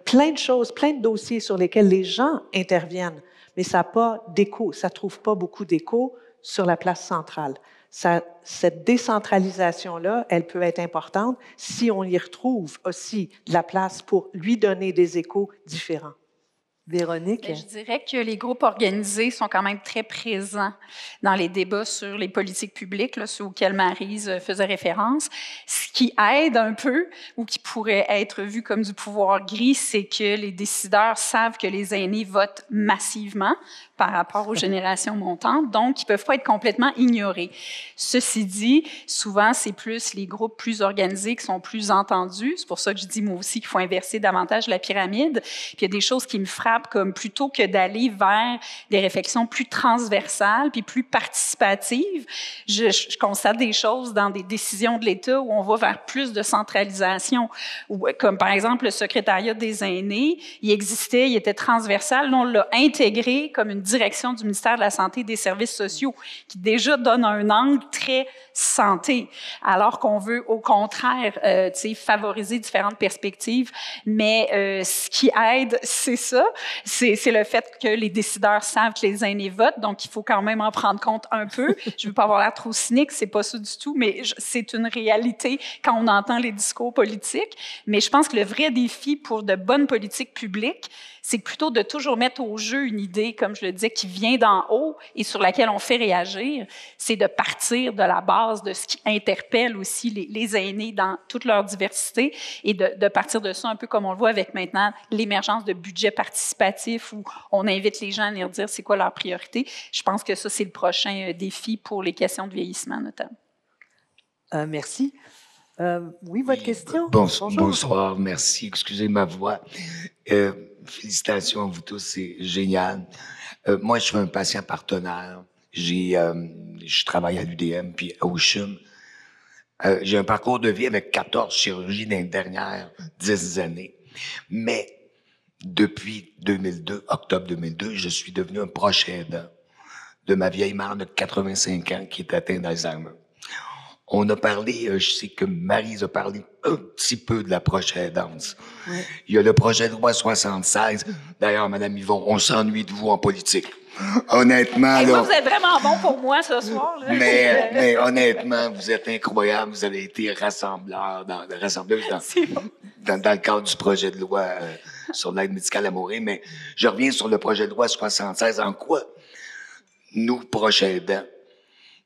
S4: plein de choses, plein de dossiers sur lesquels les gens interviennent, mais ça n'a pas d'écho, ça ne trouve pas beaucoup d'écho sur la place centrale. Cette décentralisation-là, elle peut être importante si on y retrouve aussi de la place pour lui donner des échos différents.
S2: Véronique?
S5: Je dirais que les groupes organisés sont quand même très présents dans les débats sur les politiques publiques, là, ceux auxquels Maryse faisait référence. Ce qui aide un peu, ou qui pourrait être vu comme du pouvoir gris, c'est que les décideurs savent que les aînés votent massivement par rapport aux générations montantes, donc ils ne peuvent pas être complètement ignorés. Ceci dit, souvent, c'est plus les groupes plus organisés qui sont plus entendus. C'est pour ça que je dis, moi aussi, qu'il faut inverser davantage la pyramide. Puis il y a des choses qui me frappent, comme plutôt que d'aller vers des réflexions plus transversales puis plus participatives, je constate des choses dans des décisions de l'État où on va vers plus de centralisation. Ou, comme par exemple le secrétariat des aînés, il existait, il était transversal. Là, on l'a intégré comme une direction du ministère de la Santé et des Services sociaux qui déjà donne un angle très santé, alors qu'on veut au contraire favoriser différentes perspectives. Mais ce qui aide, c'est ça, c'est le fait que les décideurs savent que les aînés votent, donc il faut quand même en prendre compte un peu. Je ne veux pas avoir l'air trop cynique, c'est pas ça du tout, mais c'est une réalité quand on entend les discours politiques. Mais je pense que le vrai défi pour de bonnes politiques publiques, c'est plutôt de toujours mettre au jeu une idée, comme je le disais, qui vient d'en haut et sur laquelle on fait réagir. C'est de partir de la base de ce qui interpelle aussi les aînés dans toute leur diversité et de partir de ça un peu comme on le voit avec maintenant l'émergence de budgets participatifs où on invite les gens à venir dire c'est quoi leur priorité. Je pense que ça, c'est le prochain défi pour les questions de vieillissement notamment.
S2: Merci. Oui, votre question?
S8: Bonsoir, merci. Excusez ma voix. Félicitations à vous tous, c'est génial. Moi, je suis un patient partenaire. Je travaille à l'UDM puis à Ocean. J'ai un parcours de vie avec 14 chirurgies dans les dernières 10 années. Mais depuis 2002, octobre 2002, je suis devenu un proche aidant de ma vieille mère de 85 ans qui est atteinte d'Alzheimer. On a parlé, je sais que Maryse a parlé un petit peu de la prochaine danse.
S2: Oui.
S8: Il y a le projet de loi 76. D'ailleurs, Madame Yvon, on s'ennuie de vous en politique. Honnêtement,
S5: Hey,
S8: là.
S5: vous êtes vraiment bon pour moi ce soir. Là.
S8: Mais honnêtement, vous êtes incroyable. Vous avez été rassembleuse dans le cadre du projet de loi sur l'aide médicale à mourir. Mais je reviens sur le projet de loi 76. En quoi nous, proches aidants,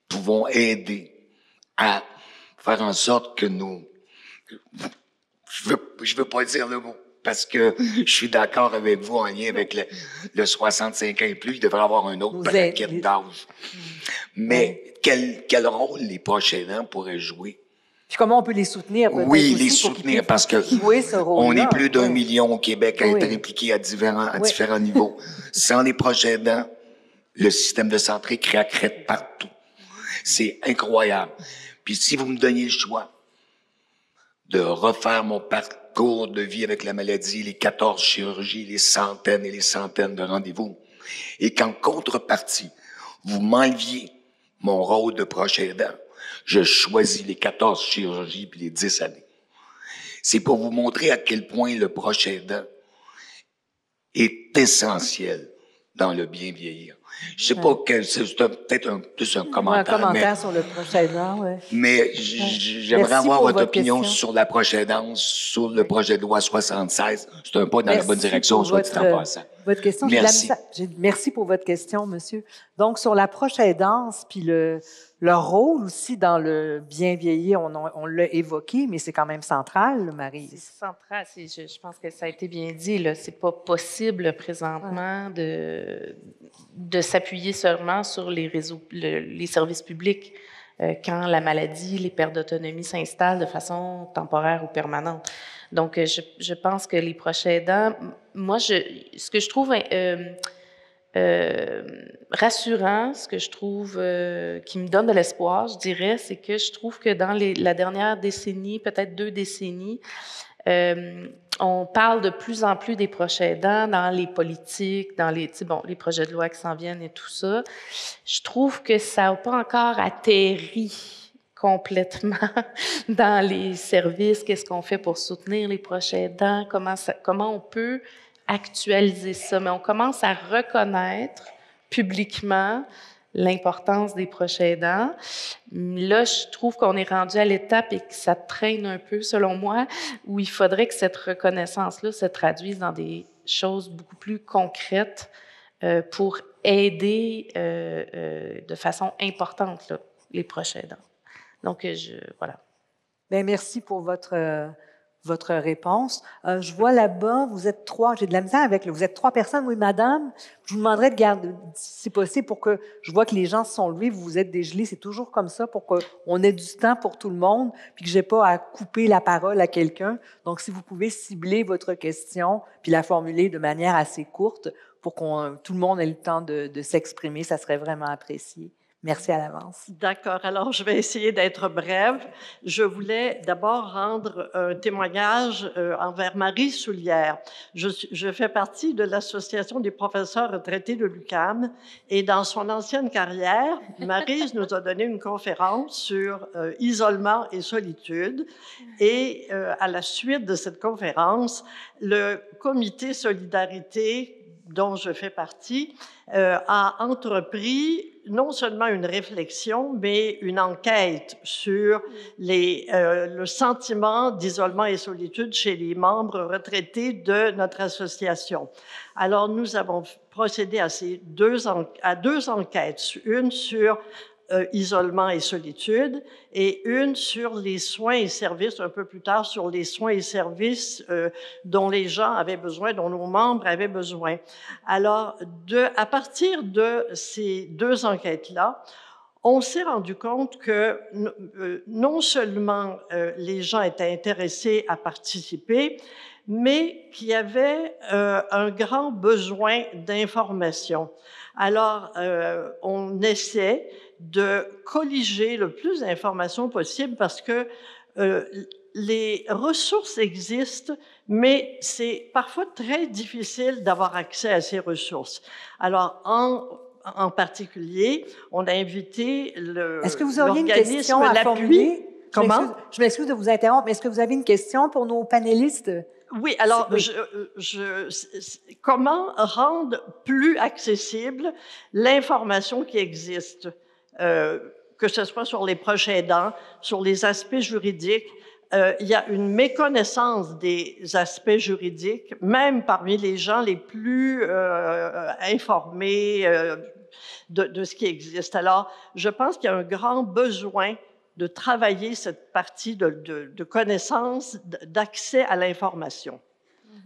S8: pouvons aider à faire en sorte que nous... Je veux pas dire le mot, parce que je suis d'accord avec vous en lien avec le 65 ans et plus. Il devrait y avoir un autre bracket d'âge. Mais quel rôle les proches aidants pourraient jouer?
S2: Puis comment on peut les soutenir?
S8: Oui, les soutenir, parce que on est plus d'1 million au Québec à être impliqués à différents niveaux. Sans les proches aidants, le système de santé craquerait partout. C'est incroyable. Puis si vous me donniez le choix de refaire mon parcours de vie avec la maladie, les 14 chirurgies, les centaines et les centaines de rendez-vous, et qu'en contrepartie, vous m'enleviez mon rôle de proche aidant, je choisis les 14 chirurgies puis les 10 années. C'est pour vous montrer à quel point le proche aidant est essentiel dans le bien vieillir. Je sais pas c'est peut-être plus un commentaire.
S2: Un commentaire sur le proche aidant, oui.
S8: Mais j'aimerais avoir votre opinion sur la proche aidance, sur le projet de loi 76. C'est un pas dans la bonne direction, soit dit en passant.
S2: Votre question,
S8: merci.
S2: Merci pour votre question, monsieur. Donc, sur la proche aidance, puis leur rôle aussi dans le bien vieillir, on l'a évoqué, mais c'est quand même central, Maryse.
S6: C'est central. Je pense que ça a été bien dit. Là, c'est pas possible présentement de s'appuyer seulement sur les réseaux, les services publics quand la maladie, les pertes d'autonomie s'installent de façon temporaire ou permanente. Donc, je pense que les proches aidants, moi, ce que je trouve rassurant, ce que je trouve qui me donne de l'espoir, je dirais, c'est que je trouve que dans la dernière décennie, peut-être 2 décennies, on parle de plus en plus des proches aidants dans les politiques, dans les projets de loi qui s'en viennent et tout ça. Je trouve que ça n'a pas encore atterri complètement dans les services. Qu'est-ce qu'on fait pour soutenir les proches aidants? Comment on peut actualiser ça? Mais on commence à reconnaître publiquement l'importance des proches aidants. Là, je trouve qu'on est rendu à l'étape et que ça traîne un peu, selon moi, où il faudrait que cette reconnaissance-là se traduise dans des choses beaucoup plus concrètes pour aider de façon importante là, les proches aidants. Donc, voilà.
S2: Bien, merci pour votre réponse. Je vois là-bas, vous êtes 3, j'ai de la misère avec vous êtes 3 personnes, oui, madame. Je vous demanderais de garder, si possible, pour que je vois que les gens se sont levés, vous êtes dégelés, c'est toujours comme ça, pour qu'on ait du temps pour tout le monde, puis que j'ai pas à couper la parole à quelqu'un. Donc, si vous pouvez cibler votre question, puis la formuler de manière assez courte, pour que tout le monde ait le temps de s'exprimer, ça serait vraiment apprécié. Merci à l'avance.
S9: D'accord. Alors, je vais essayer d'être brève. Je voulais d'abord rendre un témoignage envers Marie Soulière. Je fais partie de l'Association des professeurs retraités de l'UQAM et dans son ancienne carrière, Maryse nous a donné une conférence sur isolement et solitude. Et à la suite de cette conférence, le comité Solidarité dont je fais partie, a entrepris non seulement une réflexion, mais une enquête sur le sentiment d'isolement et solitude chez les membres retraités de notre association. Alors, nous avons procédé à deux enquêtes, une sur isolement et solitude, et une sur les soins et services, un peu plus tard, sur les soins et services dont les gens avaient besoin, dont nos membres avaient besoin. Alors, à partir de ces 2 enquêtes-là, on s'est rendu compte que non seulement les gens étaient intéressés à participer, mais qu'il y avait un grand besoin d'information. Alors, on essaie de colliger le plus d'informations possible parce que les ressources existent, mais c'est parfois très difficile d'avoir accès à ces ressources. Alors, en en particulier, on a invité
S2: Est-ce que vous auriez une question à formuler?
S9: Comment?
S2: Je m'excuse de vous interrompre, mais est-ce que vous avez une question pour nos panélistes?
S9: Oui, alors,
S2: Oui.
S9: comment rendre plus accessible l'information qui existe, que ce soit sur les proches aidants, sur les aspects juridiques? Il y a une méconnaissance des aspects juridiques, même parmi les gens les plus informés de ce qui existe. Alors, je pense qu'il y a un grand besoin de travailler cette partie de connaissance, d'accès à l'information.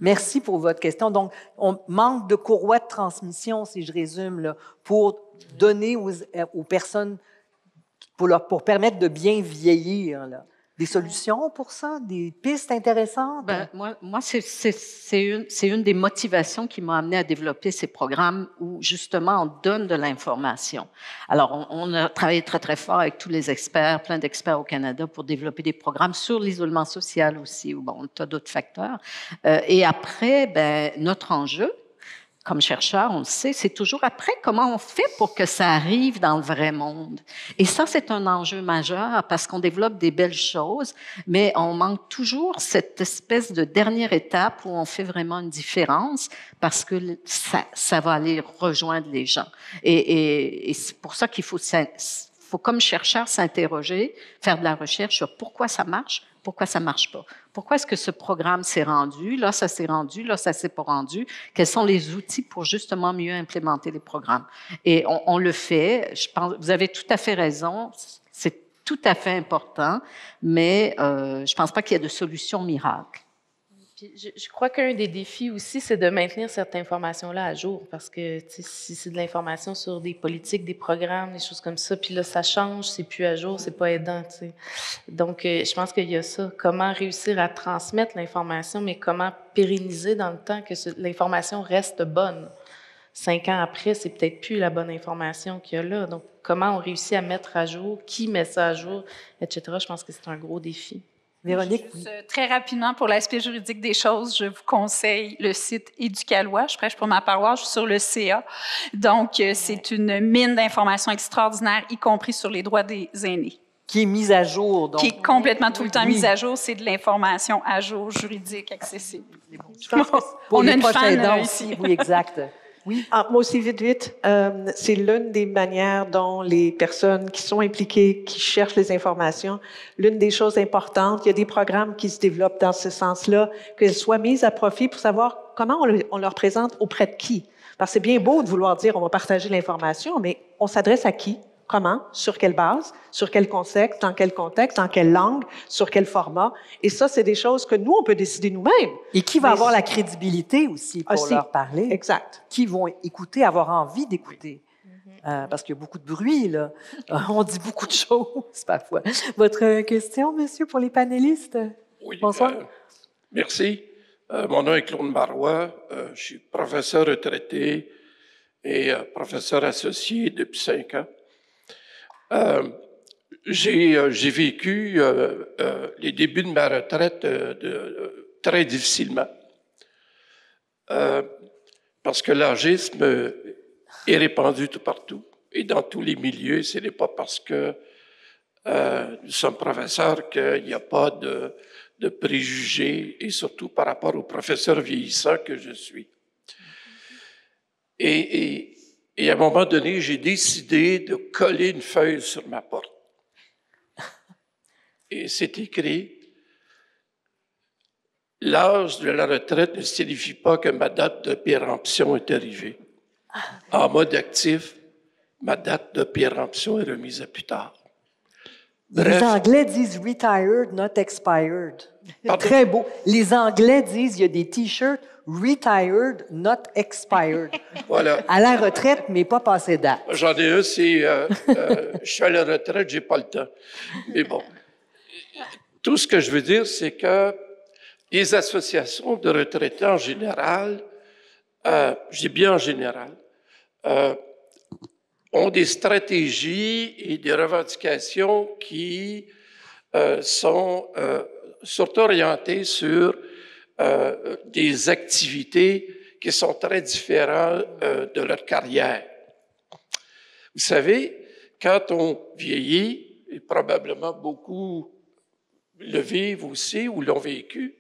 S2: Merci pour votre question. Donc, on manque de courroie de transmission, si je résume, là, pour donner aux personnes, pour permettre de bien vieillir, là. Des solutions pour ça? Des pistes intéressantes?
S3: Ben, moi c'est une des motivations qui m'a amené à développer ces programmes où, justement, on donne de l'information. Alors, on a travaillé très, très fort avec tous les experts, plein d'experts au Canada, pour développer des programmes sur l'isolement social aussi, où, bon, on a d'autres facteurs. Et après, ben, notre enjeu, comme chercheur, on le sait, c'est toujours après comment on fait pour que ça arrive dans le vrai monde. Et ça, c'est un enjeu majeur parce qu'on développe des belles choses, mais on manque toujours cette espèce de dernière étape où on fait vraiment une différence parce que ça va aller rejoindre les gens. Et c'est pour ça qu'il faut comme chercheur s'interroger, faire de la recherche sur pourquoi ça marche pas. Pourquoi est-ce que ce programme s'est rendu? Là, ça s'est rendu. Là, ça s'est pas rendu. Quels sont les outils pour justement mieux implémenter les programmes? Et on le fait. Je pense, vous avez tout à fait raison. C'est tout à fait important, mais je pense pas qu'il y ait de solution miracle.
S6: Puis je crois qu'un des défis aussi, c'est de maintenir cette information-là à jour, parce que si c'est de l'information sur des politiques, des programmes, des choses comme ça, puis là, ça change, c'est plus à jour, c'est pas aidant, tu sais. Donc, je pense qu'il y a ça. Comment réussir à transmettre l'information, mais comment pérenniser dans le temps que l'information reste bonne. 5 ans après, c'est peut-être plus la bonne information qu'il y a là. Donc, comment on réussit à mettre à jour, qui met ça à jour, etc. Je pense que c'est un gros défi.
S2: Véronique?
S5: Juste, très rapidement, pour l'aspect juridique des choses, je vous conseille le site Éducalois. Je prêche pour ma paroisse, je suis sur le CA. Donc, c'est une mine d'informations extraordinaire, y compris sur les droits des aînés.
S2: Qui est mise à jour. Donc.
S5: Qui est complètement tout le temps mise à jour. C'est de l'information à jour, juridique, accessible.
S2: Je pense que
S5: on a une fan
S2: ici. Oui, exact. Oui.
S4: Ah, moi aussi, vite, c'est l'une des manières dont les personnes qui sont impliquées, qui cherchent les informations, l'une des choses importantes, il y a des programmes qui se développent dans ce sens-là, qu'elles soient mises à profit pour savoir comment on leur présente auprès de qui. Parce que c'est bien beau de vouloir dire on va partager l'information, mais on s'adresse à qui? Comment? Sur quelle base? Sur quel contexte? Dans quel contexte? En quelle langue? Sur quel format? Et ça, c'est des choses que nous, on peut décider nous-mêmes.
S2: Et qui va avoir la crédibilité aussi pour leur parler?
S4: Exact.
S2: Qui vont écouter, avoir envie d'écouter. Parce qu'il y a beaucoup de bruit, là. On dit beaucoup de choses, parfois. Votre question, monsieur, pour les panélistes?
S10: Oui.
S2: Bonsoir.
S10: Merci. Mon nom est Claude Marois. Je suis professeur retraité et professeur associé depuis 5 ans. J'ai vécu les débuts de ma retraite très difficilement. Parce que l'âgisme est répandu tout partout et dans tous les milieux. Ce n'est pas parce que nous sommes professeurs qu'il n'y a pas de préjugés, et surtout par rapport aux professeurs vieillissants que je suis. Et à un moment donné, j'ai décidé de coller une feuille sur ma porte. Et c'est écrit: l'âge de la retraite ne signifie pas que ma date de péremption est arrivée. En mode actif, ma date de péremption est remise à plus tard.
S2: Bref, les Anglais disent « retired, not expired ». Très beau. Les Anglais disent, il y a des T-shirts « retired, not expired ».
S10: Voilà.
S2: À la retraite, mais pas passé date.
S10: J'en ai un, c'est je suis à la retraite, j'ai pas le temps. Mais bon, tout ce que je veux dire, c'est que les associations de retraités en général, je dis bien en général, ont des stratégies et des revendications qui sont surtout orientées sur des activités qui sont très différentes de leur carrière. Vous savez, quand on vieillit, et probablement beaucoup le vivent aussi ou l'ont vécu,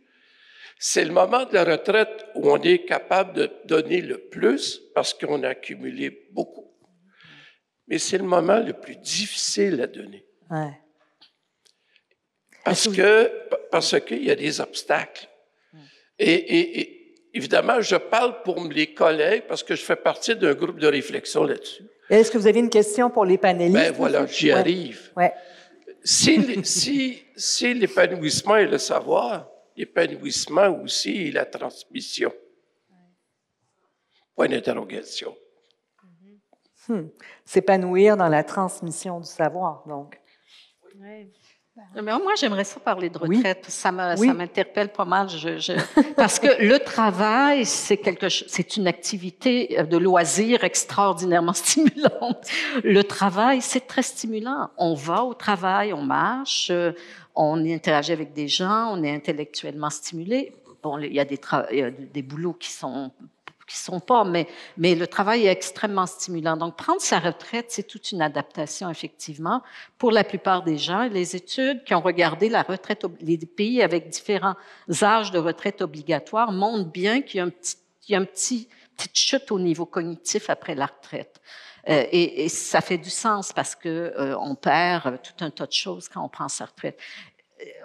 S10: c'est le moment de la retraite où on est capable de donner le plus parce qu'on a accumulé beaucoup. Mais c'est le moment le plus difficile à donner.
S2: Ouais.
S10: Parce qu'il y a des obstacles. Et évidemment, je parle pour les collègues parce que je fais partie d'un groupe de réflexion là-dessus.
S2: Est-ce que vous avez une question pour les panélistes?
S10: Ben voilà, j'y arrive.
S2: Ouais.
S10: Si l'épanouissement est le savoir, l'épanouissement aussi est la transmission. Point d'interrogation.
S2: S'épanouir dans la transmission du savoir, donc.
S3: Oui. Mais moi, j'aimerais ça parler de retraite. Ça m'interpelle pas mal. Parce que le travail, c'est une activité de loisir extraordinairement stimulante. Le travail, c'est très stimulant. On va au travail, on marche, on interagit avec des gens, on est intellectuellement stimulé. Bon, il y a des boulots qui sont pas, mais le travail est extrêmement stimulant. Donc, prendre sa retraite, c'est toute une adaptation, effectivement, pour la plupart des gens. Les études qui ont regardé la retraite, les pays avec différents âges de retraite obligatoire montrent bien qu'il y a une petite chute au niveau cognitif après la retraite. Et ça fait du sens parce que on perd tout un tas de choses quand on prend sa retraite.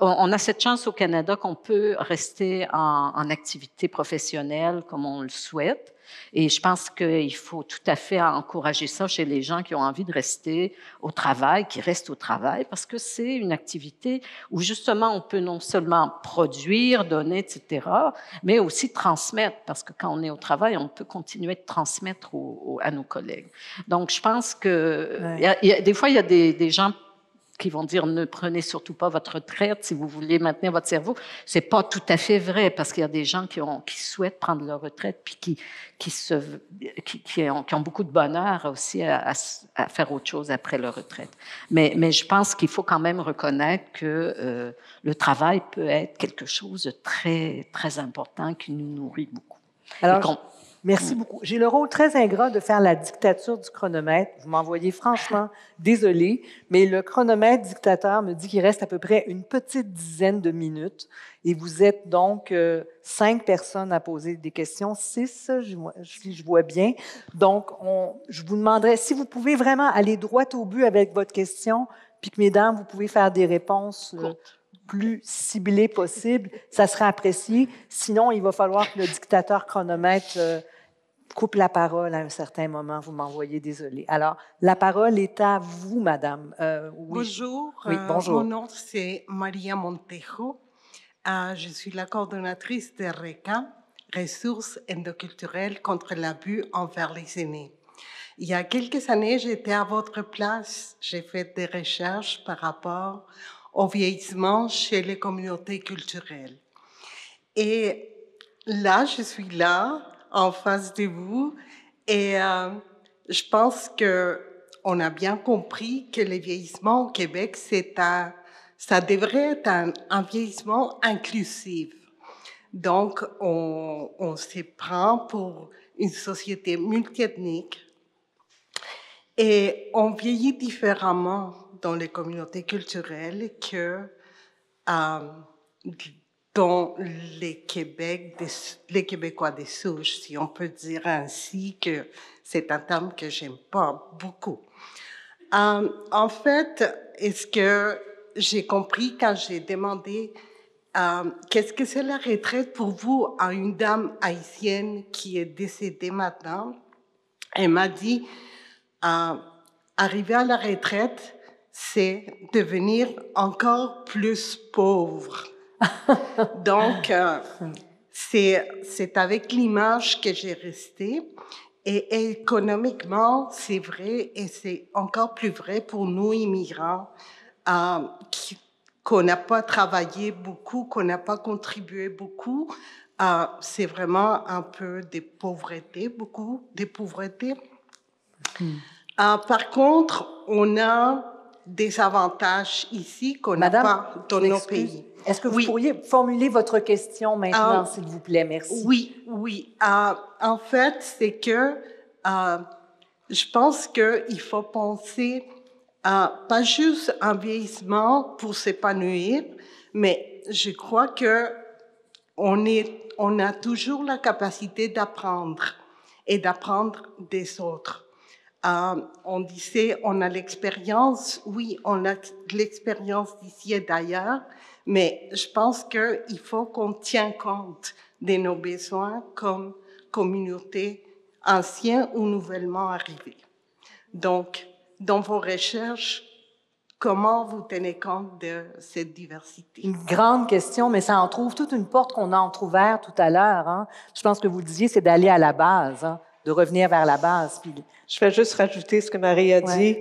S3: On a cette chance au Canada qu'on peut rester en activité professionnelle comme on le souhaite. Et je pense qu'il faut tout à fait encourager ça chez les gens qui ont envie de rester au travail, qui restent au travail, parce que c'est une activité où justement on peut non seulement produire, donner, etc., mais aussi transmettre, parce que quand on est au travail, on peut continuer de transmettre à nos collègues. Donc, je pense que des fois, il y a des gens qui vont dire ne prenez surtout pas votre retraite si vous voulez maintenir votre cerveau. C'est pas tout à fait vrai parce qu'il y a des gens qui souhaitent prendre leur retraite puis qui ont beaucoup de bonheur aussi à faire autre chose après leur retraite. Mais je pense qu'il faut quand même reconnaître que le travail peut être quelque chose de très très important qui nous nourrit beaucoup.
S2: Alors, merci beaucoup. J'ai le rôle très ingrat de faire la dictature du chronomètre. Vous m'envoyez franchement désolé, mais le chronomètre dictateur me dit qu'il reste à peu près une petite dizaine de minutes. Et vous êtes donc 5 personnes à poser des questions, 6, si je vois bien. Donc, je vous demanderais si vous pouvez vraiment aller droit au but avec votre question, puis que, mesdames, vous pouvez faire des réponses plus ciblées possible, ça serait apprécié. Sinon, il va falloir que le dictateur chronomètre coupe la parole à un certain moment. Vous m'envoyez désolé. Alors, la parole est à vous, madame. Oui.
S11: Bonjour.
S2: Oui, bonjour.
S11: Mon nom, c'est Maria Montejo. Je suis la coordonnatrice de RECA, Ressources endoculturelles contre l'abus envers les aînés. Il y a quelques années, j'étais à votre place. J'ai fait des recherches par rapport au vieillissement chez les communautés culturelles. Et là, je suis là, en face de vous, et je pense qu'on a bien compris que le vieillissement au Québec, ça devrait être un vieillissement inclusif. Donc, on se prend pour une société multiethnique et on vieillit différemment dans les communautés culturelles que dans les Québécois des souches, si on peut dire ainsi, que c'est un terme que j'aime pas beaucoup. En fait, est-ce que j'ai compris quand j'ai demandé qu'est-ce que c'est la retraite pour vous à une dame haïtienne qui est décédée maintenant? Elle m'a dit, arriver à la retraite, c'est devenir encore plus pauvre. Donc, c'est avec l'image que j'ai resté. Et économiquement, c'est vrai, et c'est encore plus vrai pour nous, immigrants, qu'on n'a pas travaillé beaucoup, qu'on n'a pas contribué beaucoup. C'est vraiment un peu de pauvreté, beaucoup de pauvreté. Par contre, on a des avantages ici qu'on n'a pas dans nos pays.
S2: Est-ce que vous pourriez formuler votre question maintenant, s'il vous plaît? Merci.
S11: Oui. En fait, c'est que je pense qu'il faut penser à pas juste un vieillissement pour s'épanouir, mais je crois que on a toujours la capacité d'apprendre et d'apprendre des autres. On disait, on a l'expérience, oui, on a l'expérience d'ici et d'ailleurs, mais je pense qu'il faut qu'on tienne compte de nos besoins comme communauté ancienne ou nouvellement arrivée. Donc, dans vos recherches, comment vous tenez compte de cette diversité?
S2: Une grande question, mais ça en trouve toute une porte qu'on a entrouverte tout à l'heure. Hein. Je pense que vous disiez, c'est d'aller à la base, hein, de revenir vers la base. Puis...
S4: Je vais juste rajouter ce que Marie a dit.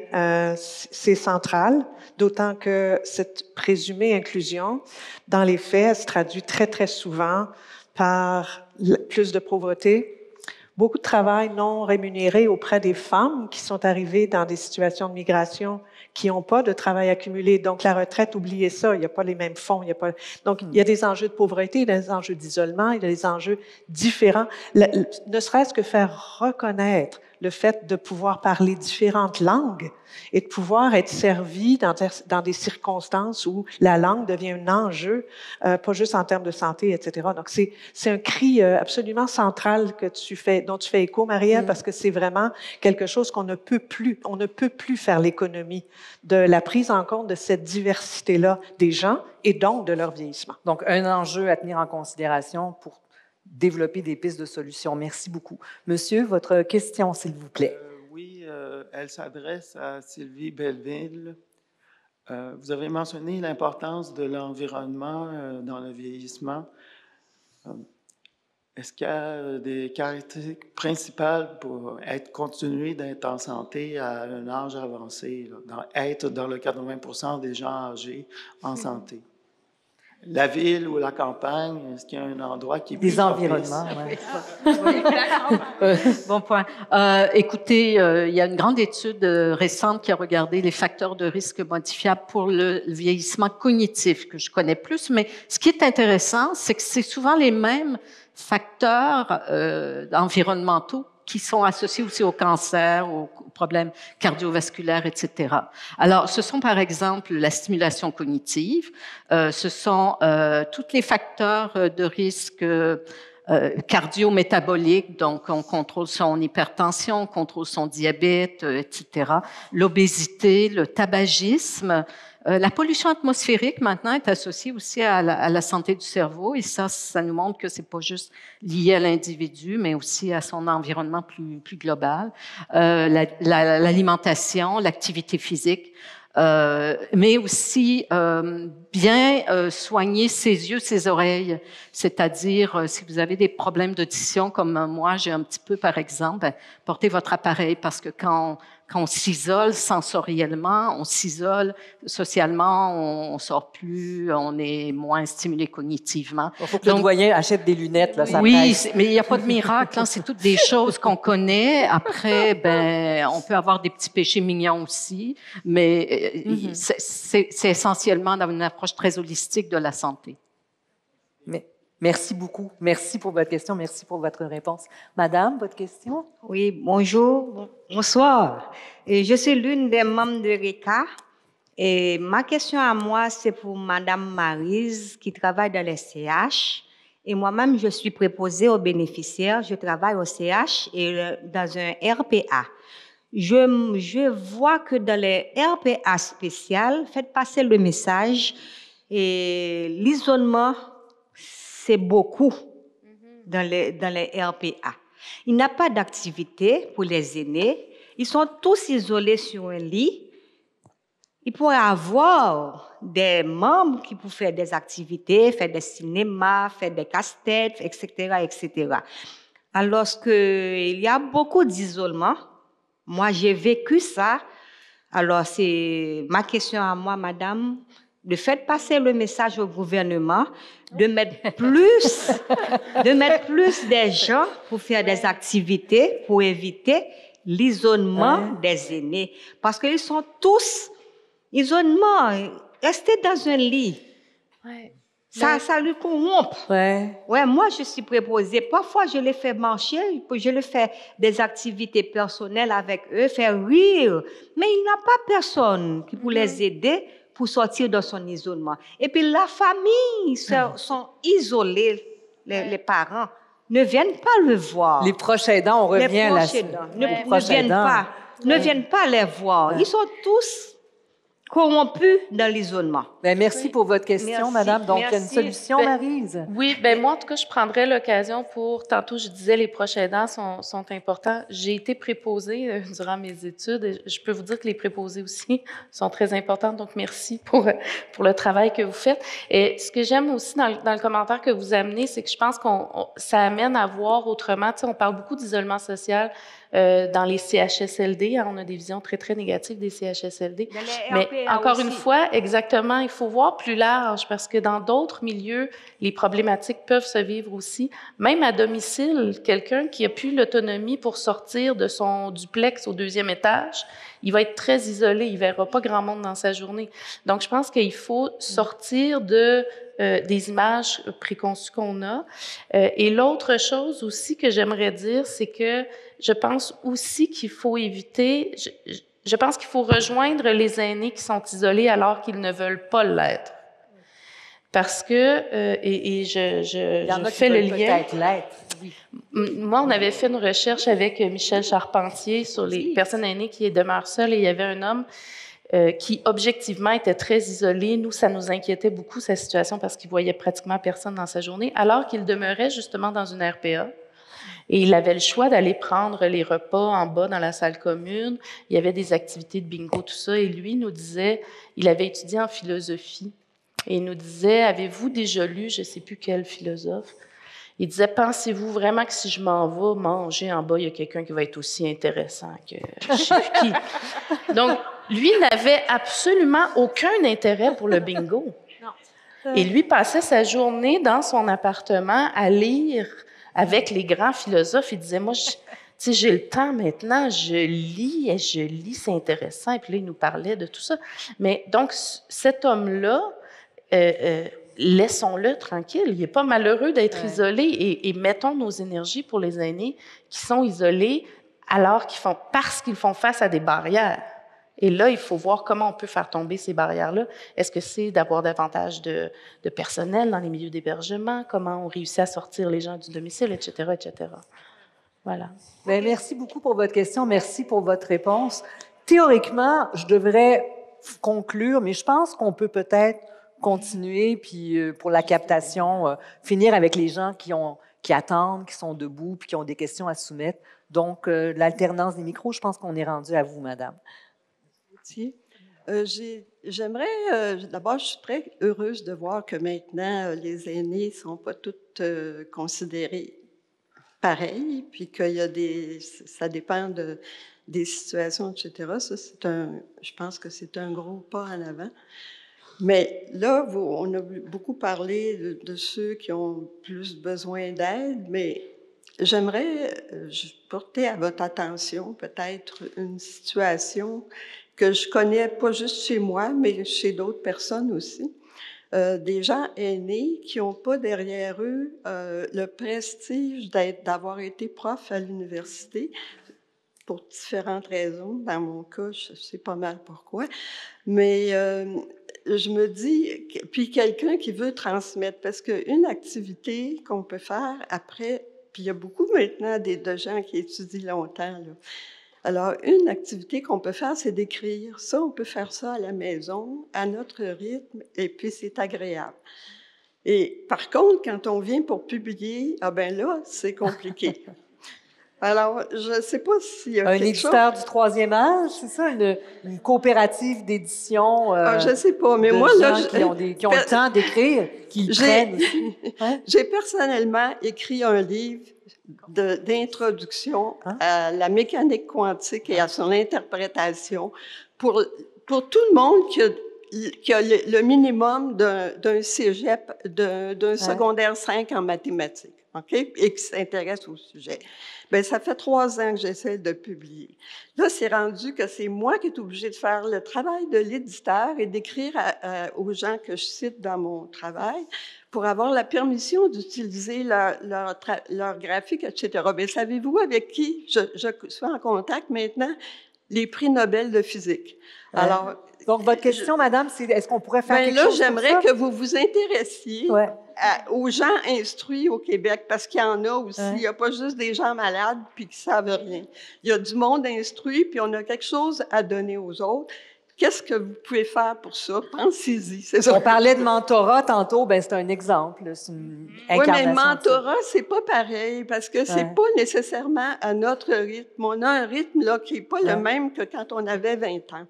S4: C'est central, d'autant que cette présumée inclusion, dans les faits, elle se traduit très, très souvent par plus de pauvreté, beaucoup de travail non rémunéré auprès des femmes qui sont arrivées dans des situations de migration qui n'ont pas de travail accumulé. Donc, la retraite, oubliez ça, il n'y a pas les mêmes fonds. Donc, il y a des enjeux de pauvreté, il y a des enjeux d'isolement, il y a des enjeux différents. Ne serait-ce que faire reconnaître le fait de pouvoir parler différentes langues et de pouvoir être servi dans des circonstances où la langue devient un enjeu, pas juste en termes de santé, etc. Donc, c'est un cri absolument central dont tu fais écho, Marielle, parce que c'est vraiment quelque chose qu'on ne peut plus. On ne peut plus faire l'économie de la prise en compte de cette diversité-là des gens et donc de leur vieillissement.
S2: Donc, un enjeu à tenir en considération pour développer des pistes de solutions. Merci beaucoup. Monsieur, votre question, s'il vous plaît.
S12: Oui, elle s'adresse à Sylvie Belleville. Vous avez mentionné l'importance de l'environnement dans le vieillissement. Est-ce qu'il y a des caractéristiques principales pour continuer d'être en santé à un âge avancé, être dans le 80% des gens âgés en santé? La ville ou la campagne, est-ce qu'il y a un endroit qui est plus
S2: environnements,
S3: Bon point. Écoutez, il y a une grande étude récente qui a regardé les facteurs de risque modifiables pour le vieillissement cognitif, que je connais plus, mais ce qui est intéressant, c'est que c'est souvent les mêmes facteurs environnementaux qui sont associés aussi au cancer, aux problèmes cardiovasculaires, etc. Alors, ce sont par exemple la stimulation cognitive, ce sont tous les facteurs de risque cardio-métabolique, donc on contrôle son hypertension, on contrôle son diabète, etc. L'obésité, le tabagisme. La pollution atmosphérique, maintenant, est associée aussi à la santé du cerveau, et ça nous montre que c'est pas juste lié à l'individu, mais aussi à son environnement plus global. L'alimentation, l'activité physique, mais aussi bien soigner ses yeux, ses oreilles, c'est-à-dire si vous avez des problèmes d'audition comme moi j'ai un petit peu par exemple, portez votre appareil parce que quand on s'isole sensoriellement, on s'isole socialement, on sort plus, on est moins stimulé cognitivement.
S2: Il faut que le doyen achète des lunettes, là, ça
S3: oui, mais il n'y a pas de miracle, hein, c'est toutes des choses qu'on connaît. Après, on peut avoir des petits péchés mignons aussi, mais c'est essentiellement dans une approche très holistique de la santé.
S2: Merci beaucoup. Merci pour votre question. Merci pour votre réponse. Madame, votre question?
S13: Oui, bonjour. Bonsoir. Et je suis l'une des membres de RECA. Et ma question à moi, c'est pour Madame Maryse qui travaille dans les CH. Et moi-même, je suis préposée aux bénéficiaires. Je travaille au CH et dans un RPA. Je vois que dans les RPA spéciales, faites passer le message et l'isolement, c'est beaucoup dans les RPA. Il n'y a pas d'activité pour les aînés. Ils sont tous isolés sur un lit. Il pourrait y avoir des membres qui peuvent faire des activités, faire des cinémas, faire des casse-têtes, etc., etc. Alors qu'il y a beaucoup d'isolement, moi j'ai vécu ça. Alors c'est ma question à moi, madame, de faire passer le message au gouvernement, de mettre plus des gens pour faire des activités, pour éviter l'isolement des aînés. Parce qu'ils sont tous isolement, restés dans un lit. Ça lui corrompt.
S2: Ouais.
S13: Ouais, moi, je suis préposée. Parfois, je les fais marcher, je les fais des activités personnelles avec eux, faire rire. Mais il n'a pas personne qui peut les aider pour sortir de son isolement. Et puis, la famille sont isolés, les parents ne viennent pas le voir.
S2: Les proches aidants, on revient là-dessus.
S13: Ne viennent pas les voir. Ils sont tous corrompus dans l'isolement.
S2: Ben, merci pour votre question, madame. Donc, il y a une solution, Maryse?
S6: Oui, ben moi, en tout cas, je prendrais l'occasion pour... Tantôt, je disais, les proches aidants sont importants. J'ai été préposée durant mes études. Et je peux vous dire que les préposés aussi sont très importants. Donc, merci pour le travail que vous faites. Et ce que j'aime aussi dans le commentaire que vous amenez, c'est que je pense ça amène à voir autrement. Tu sais, on parle beaucoup d'isolement social dans les CHSLD. Hein, on a des visions très, très négatives des CHSLD. Mais encore une fois, exactement, il faut voir plus large parce que dans d'autres milieux, les problématiques peuvent se vivre aussi. Même à domicile, quelqu'un qui a plus l'autonomie pour sortir de son duplex au 2e étage, il va être très isolé, il verra pas grand monde dans sa journée. Donc, je pense qu'il faut sortir des images préconçues qu'on a. Et l'autre chose aussi que j'aimerais dire, c'est que je pense aussi qu'il faut éviter... Je pense qu'il faut rejoindre les aînés qui sont isolés alors qu'ils ne veulent pas l'être. Parce que, je fais le lien.
S2: Oui.
S6: Moi, on avait fait une recherche avec Michel Charpentier sur les personnes aînées qui demeurent seules et il y avait un homme qui, objectivement, était très isolé. Nous, ça nous inquiétait beaucoup, sa situation, parce qu'il voyait pratiquement personne dans sa journée, alors qu'il demeurait justement dans une RPA. Et il avait le choix d'aller prendre les repas en bas dans la salle commune. Il y avait des activités de bingo, tout ça. Et lui nous disait, il avait étudié en philosophie. Et il nous disait, avez-vous déjà lu, je ne sais plus quel philosophe, il disait, pensez-vous vraiment que si je m'en vais manger en bas, il y a quelqu'un qui va être aussi intéressant que je ne sais plus qui. Donc, lui n'avait absolument aucun intérêt pour le bingo. Et lui passait sa journée dans son appartement à lire avec les grands philosophes. Il disait, moi, tu sais, j'ai le temps maintenant, je lis, c'est intéressant. Et puis là, il nous parlait de tout ça. Mais donc, cet homme-là, laissons-le tranquille. Il n'est pas malheureux d'être isolé et mettons nos énergies pour les aînés qui sont isolés parce qu'ils font face à des barrières. Et là, il faut voir comment on peut faire tomber ces barrières-là. Est-ce que c'est d'avoir davantage de personnel dans les milieux d'hébergement? Comment on réussit à sortir les gens du domicile, etc., etc. Voilà.
S2: Bien, merci beaucoup pour votre question. Merci pour votre réponse. Théoriquement, je devrais conclure, mais je pense qu'on peut peut-être continuer, puis pour la captation, finir avec les gens qui attendent, qui sont debout, puis qui ont des questions à soumettre. Donc, l'alternance des micros, je pense qu'on est rendu à vous, madame.
S9: D'abord, je suis très heureuse de voir que maintenant, les aînés ne sont pas toutes considérés pareils, puis ça dépend des situations, etc. Ça, je pense que c'est un gros pas en avant. Mais là, on a beaucoup parlé de ceux qui ont plus besoin d'aide, mais j'aimerais porter à votre attention peut-être une situation que je connais pas juste chez moi, mais chez d'autres personnes aussi. Des gens aînés qui n'ont pas derrière eux le prestige d'avoir été prof à l'université pour différentes raisons. Dans mon cas, je sais pas mal pourquoi. Mais je me dis, puis quelqu'un qui veut transmettre, parce qu'une activité qu'on peut faire après, puis il y a beaucoup maintenant de gens qui étudient longtemps, là. Alors, une activité qu'on peut faire, c'est d'écrire. Ça, on peut faire ça à la maison, à notre rythme, et puis c'est agréable. Et par contre, quand on vient pour publier, ah ben là, c'est compliqué. Alors, je ne sais pas s'il y a
S2: quelque chose... Un éditeur du troisième âge, c'est ça? Une coopérative d'édition?
S9: Je ne sais pas, mais moi, là...
S2: qui ont le temps d'écrire, qui le prennent aussi. Hein?
S9: J'ai personnellement écrit un livre d'introduction à la mécanique quantique et à son interprétation pour tout le monde qui a qui a le minimum d'un cégep, d'un secondaire 5 en mathématiques, OK? Et qui s'intéresse au sujet. Bien, ça fait 3 ans que j'essaie de publier. Là, c'est rendu que c'est moi qui est obligée de faire le travail de l'éditeur et d'écrire aux gens que je cite dans mon travail pour avoir la permission d'utiliser leur graphique, etc. Bien, savez-vous avec qui je suis en contact maintenant? Les prix Nobel de physique. Alors,
S2: donc, votre question, madame, c'est est-ce qu'on pourrait faire quelque chose
S9: j'aimerais que vous vous intéressiez aux gens instruits au Québec, parce qu'il y en a aussi. Il n'y a pas juste des gens malades puis qui savent rien. Il y a du monde instruit, puis on a quelque chose à donner aux autres. Qu'est-ce que vous pouvez faire pour ça? Pensez-y.
S2: On parlait de mentorat tantôt, ben c'est un exemple. C'est une incarnation.
S9: Oui, mais le mentorat, c'est pas pareil, parce que c'est pas nécessairement à notre rythme. On a un rythme là, qui n'est pas le même que quand on avait 20 ans.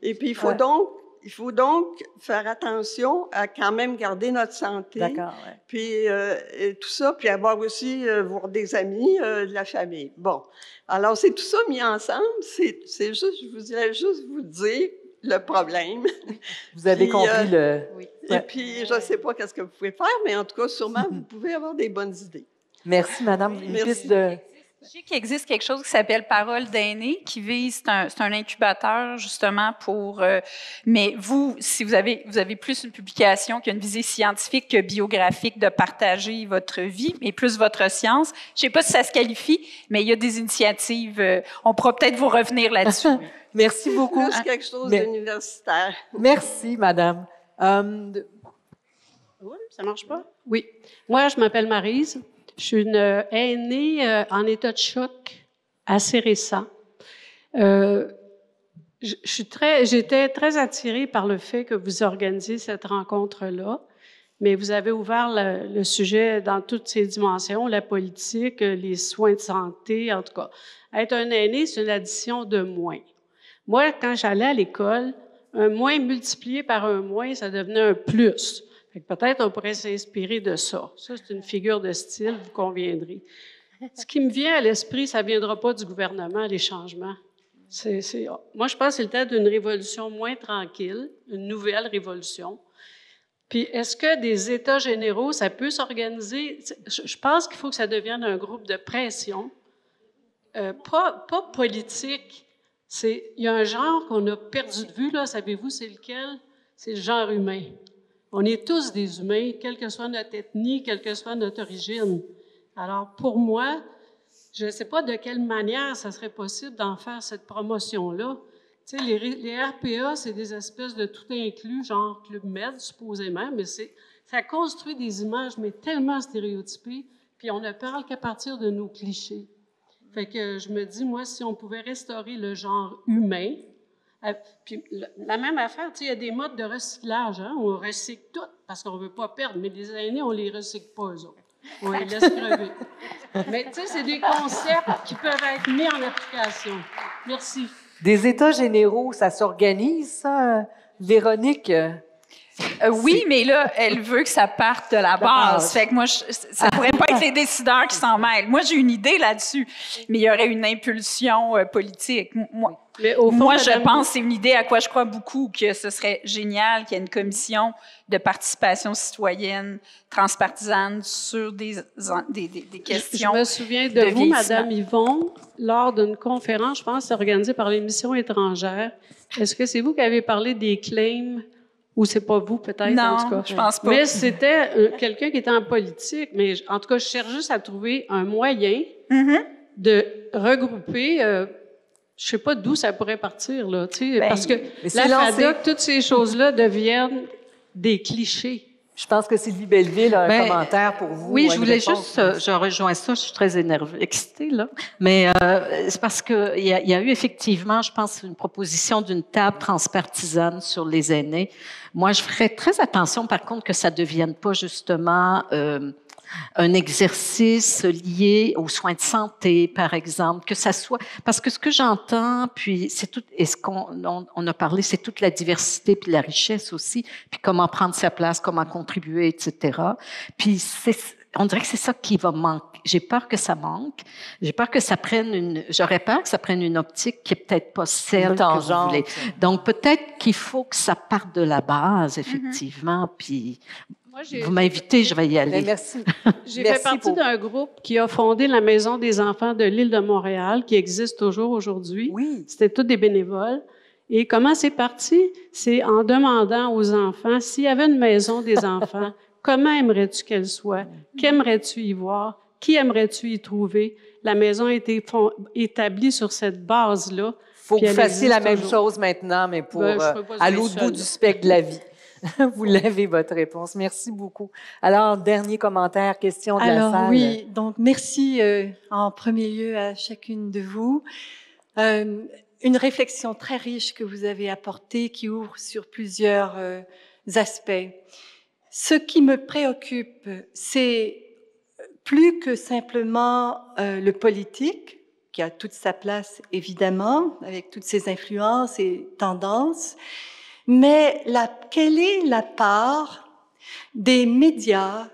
S9: Et puis, il faut donc faire attention à quand même garder notre santé.
S2: D'accord,
S9: puis tout ça, puis avoir aussi voir des amis, de la famille. Bon. Alors, c'est tout ça mis ensemble. C'est juste, je voudrais juste vous dire le problème.
S2: Vous avez compris le...
S9: Oui. Et puis, je ne sais pas qu'est-ce que vous pouvez faire, mais en tout cas, sûrement, vous pouvez avoir des bonnes idées.
S2: Merci, madame. Une piste de...
S5: Je sais qu'il existe quelque chose qui s'appelle Parole d'aînés, qui vise, c'est un incubateur justement pour. Mais vous, si vous avez plus une publication qui a une visée scientifique que biographique de partager votre vie, mais plus votre science. Je sais pas si ça se qualifie, mais il y a des initiatives. On pourra peut-être vous revenir là-dessus.
S2: Merci beaucoup.
S9: Plus quelque chose d'universitaire.
S2: Merci, madame.
S14: Oui, ça marche pas? Oui. Moi, je m'appelle Maryse. Je suis une aînée en état de choc assez récent. J'étais très attirée par le fait que vous organisiez cette rencontre-là, mais vous avez ouvert le sujet dans toutes ses dimensions, la politique, les soins de santé, en tout cas. Être un aîné, c'est une addition de moins. Moi, quand j'allais à l'école, un moins multiplié par un moins, ça devenait un plus. Peut-être on pourrait s'inspirer de ça. Ça, c'est une figure de style, vous conviendrez. Ce qui me vient à l'esprit, ça ne viendra pas du gouvernement, les changements. Moi, je pense que c'est le temps d'une révolution moins tranquille, une nouvelle révolution. Puis, est-ce que des États généraux, ça peut s'organiser? Je pense qu'il faut que ça devienne un groupe de pression, pas politique. Il y a un genre qu'on a perdu de vue, là, savez-vous, c'est lequel? C'est le genre humain. On est tous des humains, quelle que soit notre ethnie, quelle que soit notre origine. Alors, pour moi, je ne sais pas de quelle manière ça serait possible d'en faire cette promotion-là. Tu sais, les RPA, c'est des espèces de tout inclus, genre Club Med, supposément, mais ça construit des images, mais tellement stéréotypées, puis on ne parle qu'à partir de nos clichés. Fait que je me dis, moi, si on pouvait restaurer le genre humain, puis la même affaire, tu sais, il y a des modes de recyclage, hein? On recycle tout parce qu'on ne veut pas perdre, mais les aînés, on ne les recycle pas, eux autres. On les laisse crever. Mais tu sais, c'est des concepts qui peuvent être mis en application. Merci.
S2: Des États généraux, ça s'organise, ça, Véronique?
S5: Oui, mais là, elle veut que ça parte de la base. Fait que moi, ça pourrait pas être les décideurs qui s'en mêlent. Moi, j'ai une idée là-dessus, mais il y aurait une impulsion politique. Moi, je pense, c'est une idée à quoi je crois beaucoup, que ce serait génial qu'il y ait une commission de participation citoyenne transpartisane sur des questions.
S14: Je me souviens de vous, Madame Yvon, lors d'une conférence, je pense que c'est organisé par les missions étrangères. Est-ce que c'est vous qui avez parlé des claims? Ou c'est pas vous, peut-être,
S5: non,
S14: en tout cas?
S5: Je pense pas.
S14: Mais c'était quelqu'un qui était en politique. Mais en tout cas, je cherche juste à trouver un moyen de regrouper... je sais pas d'où ça pourrait partir, là, tu sais, parce que la FADOC, toutes ces choses-là deviennent des clichés.
S2: Je pense que Sylvie Belleville a un commentaire pour vous.
S3: Oui, je voulais juste, je rejoins ça, je suis très excitée, là. Mais c'est parce qu'il y a eu effectivement, je pense, une proposition d'une table transpartisane sur les aînés. Moi, je ferais très attention, par contre, que ça ne devienne pas justement un exercice lié aux soins de santé, par exemple, que ça soit... Parce que ce que j'entends, puis c'est tout... Et ce qu'on a parlé, c'est toute la diversité puis la richesse aussi, puis comment prendre sa place, comment contribuer, etc. Puis on dirait que c'est ça qui va manquer. J'ai peur que ça manque. J'ai peur que ça prenne j'aurais peur que ça prenne une optique qui est peut-être pas celle que vous voulez. Donc, peut-être qu'il faut que ça parte de la base, effectivement, puis vous m'invitez, je vais y aller.
S2: Merci.
S14: J'ai fait partie d'un groupe qui a fondé la Maison des enfants de l'île de Montréal, qui existe toujours aujourd'hui.
S2: Oui.
S14: C'était tous des bénévoles. Et comment c'est parti? C'est en demandant aux enfants, s'il y avait une maison des enfants, comment aimerais-tu qu'elle soit? Qu'aimerais-tu y voir? Qui aimerais-tu y trouver? La maison a été établie sur cette base-là.
S2: Il faut que vous fassiez la même chose maintenant, mais pour à l'autre bout du spectre de la vie. Vous l'avez, votre réponse. Merci beaucoup. Alors, dernier commentaire, question de la salle.
S15: Oui, donc merci en premier lieu à chacune de vous. Une réflexion très riche que vous avez apportée qui ouvre sur plusieurs aspects. Ce qui me préoccupe, c'est plus que simplement le politique, qui a toute sa place évidemment, avec toutes ses influences et tendances, mais quelle est la part des médias,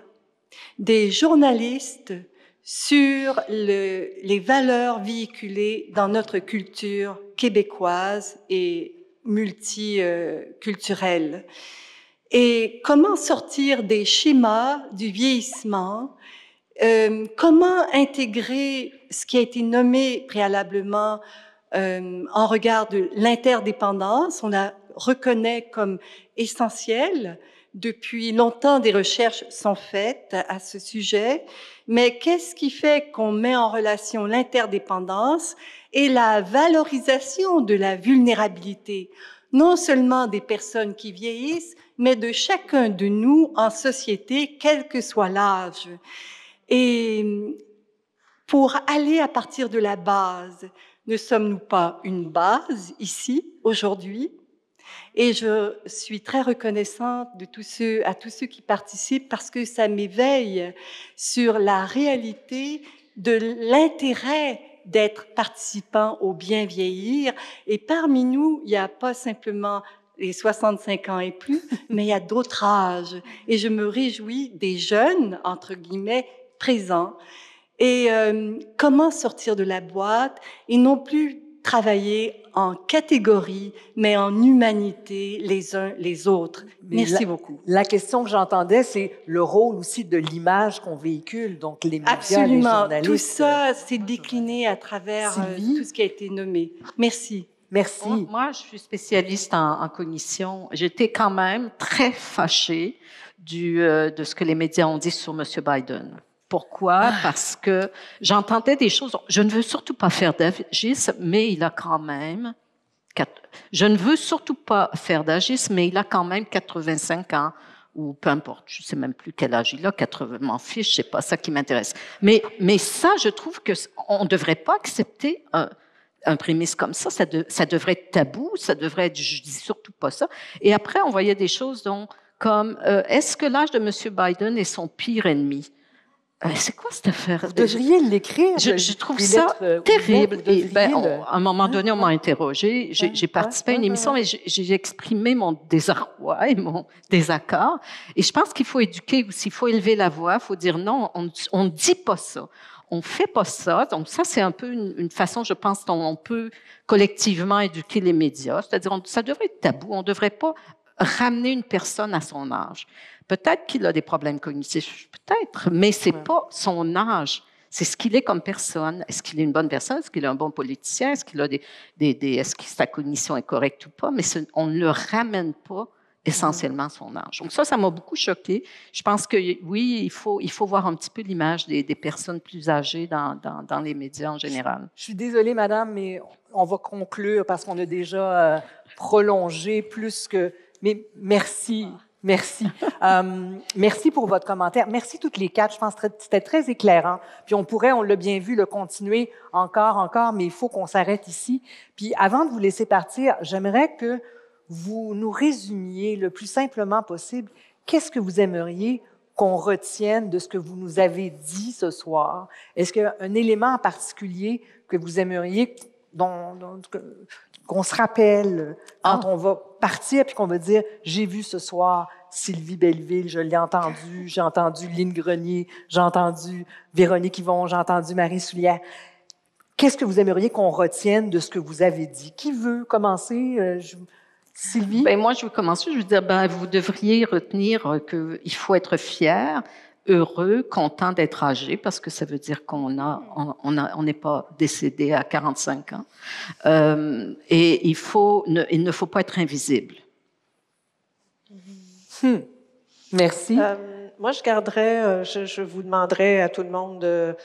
S15: des journalistes sur les valeurs véhiculées dans notre culture québécoise et multiculturelle? Et comment sortir des schémas du vieillissement? Comment intégrer ce qui a été nommé préalablement en regard de l'interdépendance? On la reconnaît comme essentielle. Depuis longtemps, des recherches sont faites à ce sujet. Mais qu'est-ce qui fait qu'on met en relation l'interdépendance et la valorisation de la vulnérabilité, non seulement des personnes qui vieillissent, mais de chacun de nous en société, quel que soit l'âge? Et pour aller à partir de la base, ne sommes-nous pas une base ici, aujourd'hui? Et je suis très reconnaissante à tous ceux qui participent parce que ça m'éveille sur la réalité de l'intérêt d'être participant au bien vieillir. Et parmi nous, il n'y a pas simplement les 65 ans et plus, mais il y a d'autres âges. Et je me réjouis des jeunes, entre guillemets, présents. Et comment sortir de la boîte et non plus travailler en catégorie, mais en humanité les uns les autres. Merci beaucoup.
S2: La question que j'entendais, c'est le rôle aussi de l'image qu'on véhicule, donc les médias,
S15: absolument,
S2: les journalistes.
S15: Tout ça s'est décliné à travers tout ce qui a été nommé. Merci.
S2: Merci.
S3: Moi, je suis spécialiste en cognition. J'étais quand même très fâchée de ce que les médias ont dit sur M. Biden. Pourquoi? Parce que j'entendais des choses. Je ne veux surtout pas faire d'agisme, mais il a quand même... Je ne veux surtout pas faire d'agisme, mais il a quand même 85 ans, ou peu importe, je ne sais même plus quel âge il a, 80, m'en fiche, c'est pas ça qui m'intéresse. Mais ça, je trouve qu'on ne devrait pas accepter un prémisse comme ça. Ça devrait être tabou, ça devrait être... Je dis surtout pas ça. Et après, on voyait des choses comme est-ce que l'âge de M. Biden est son pire ennemi? C'est quoi cette affaire?
S2: Vous devriez l'écrire.
S3: Je trouve ça terrible. Et à un moment donné, on m'a interrogé. J'ai participé à une émission, et j'ai exprimé mon désarroi et mon désaccord. Et je pense qu'il faut éduquer aussi. Il faut élever la voix. Il faut dire non, on ne dit pas ça. On ne fait pas ça. Donc ça, c'est un peu une façon, je pense, dont on peut collectivement éduquer les médias. C'est-à-dire, ça devrait être tabou. On ne devrait pas ramener une personne à son âge. Peut-être qu'il a des problèmes cognitifs, peut-être, mais c'est pas son âge. C'est ce qu'il est comme personne. Est-ce qu'il est une bonne personne? Est-ce qu'il est un bon politicien? Est-ce qu'il a est-ce que sa cognition est correcte ou pas? Mais on ne le ramène pas essentiellement à son âge. Donc ça m'a beaucoup choquée. Je pense que oui, il faut voir un petit peu l'image des personnes plus âgées dans les médias en général.
S2: Je suis désolée, madame, mais on va conclure parce qu'on a déjà prolongé plus que... Mais merci. Merci. Merci pour votre commentaire. Merci toutes les quatre. Je pense que c'était très éclairant. Puis on l'a bien vu, le continuer encore, mais il faut qu'on s'arrête ici. Puis avant de vous laisser partir, j'aimerais que vous nous résumiez le plus simplement possible qu'est-ce que vous aimeriez qu'on retienne de ce que vous nous avez dit ce soir. Est-ce qu'il y a un élément en particulier que vous aimeriez qu'on se rappelle quand on va partir puis qu'on va dire « j'ai vu ce soir Sylvie Belleville, je l'ai entendu, j'ai entendu Lynne Grenier, j'ai entendu Véronique Yvon, j'ai entendu Marie Soulière. Qu'est-ce que vous aimeriez qu'on retienne de ce que vous avez dit? Qui veut commencer? Sylvie?
S3: Ben, moi, je veux commencer. Je veux dire, vous devriez retenir qu'il faut être fier, heureux, content d'être âgé, parce que ça veut dire qu'on n'est pas décédé à 45 ans. Et il ne faut pas être invisible.
S2: Merci.
S4: Moi, je garderais, je vous demanderais à tout le monde de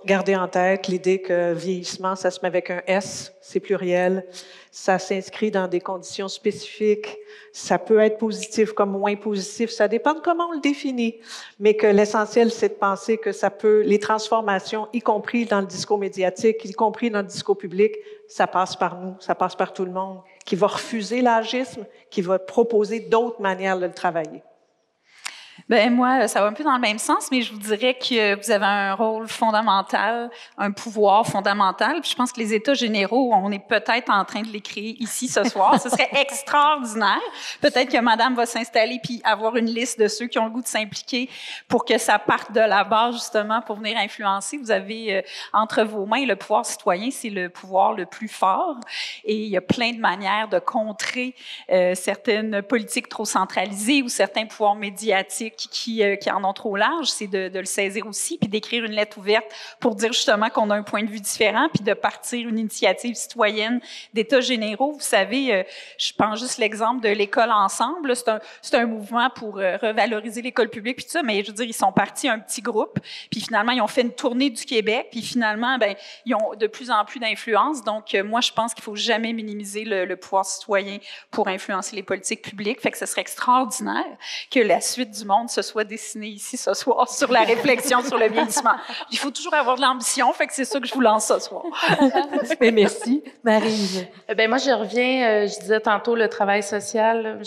S4: garder en tête l'idée que vieillissement, ça se met avec un S, c'est pluriel, ça s'inscrit dans des conditions spécifiques, ça peut être positif comme moins positif, ça dépend de comment on le définit, mais que l'essentiel, c'est de penser que ça peut, les transformations, y compris dans le discours médiatique, y compris dans le discours public, ça passe par nous, ça passe par tout le monde, qui va refuser l'agisme, qui va proposer d'autres manières de le travailler.
S5: Ben moi, ça va un peu dans le même sens, mais je vous dirais que vous avez un rôle fondamental, un pouvoir fondamental. Puis je pense que les États généraux, on est peut-être en train de les créer ici ce soir. Ce serait extraordinaire. Peut-être que Madame va s'installer puis avoir une liste de ceux qui ont le goût de s'impliquer pour que ça parte de la base justement pour venir influencer. Vous avez entre vos mains le pouvoir citoyen, c'est le pouvoir le plus fort. Et il y a plein de manières de contrer certaines politiques trop centralisées ou certains pouvoirs médiatiques qui en ont trop large, c'est de le saisir aussi, puis d'écrire une lettre ouverte pour dire justement qu'on a un point de vue différent, puis de partir une initiative citoyenne d'États généraux. Vous savez, je prends juste l'exemple de l'école ensemble. C'est un mouvement pour revaloriser l'école publique, puis tout ça, mais je veux dire, ils sont partis un petit groupe, puis finalement, ils ont fait une tournée du Québec, puis finalement, ben, ils ont de plus en plus d'influence. Donc, moi, je pense qu'il faut jamais minimiser le pouvoir citoyen pour influencer les politiques publiques. Fait que ce serait extraordinaire que la suite du monde se soit dessiné ici ce soir sur la réflexion sur le vieillissement. Il faut toujours avoir de l'ambition, fait que c'est ça que je vous lance ce soir.
S2: Mais merci. Marie.
S6: Ben moi, je reviens, je disais tantôt le travail social.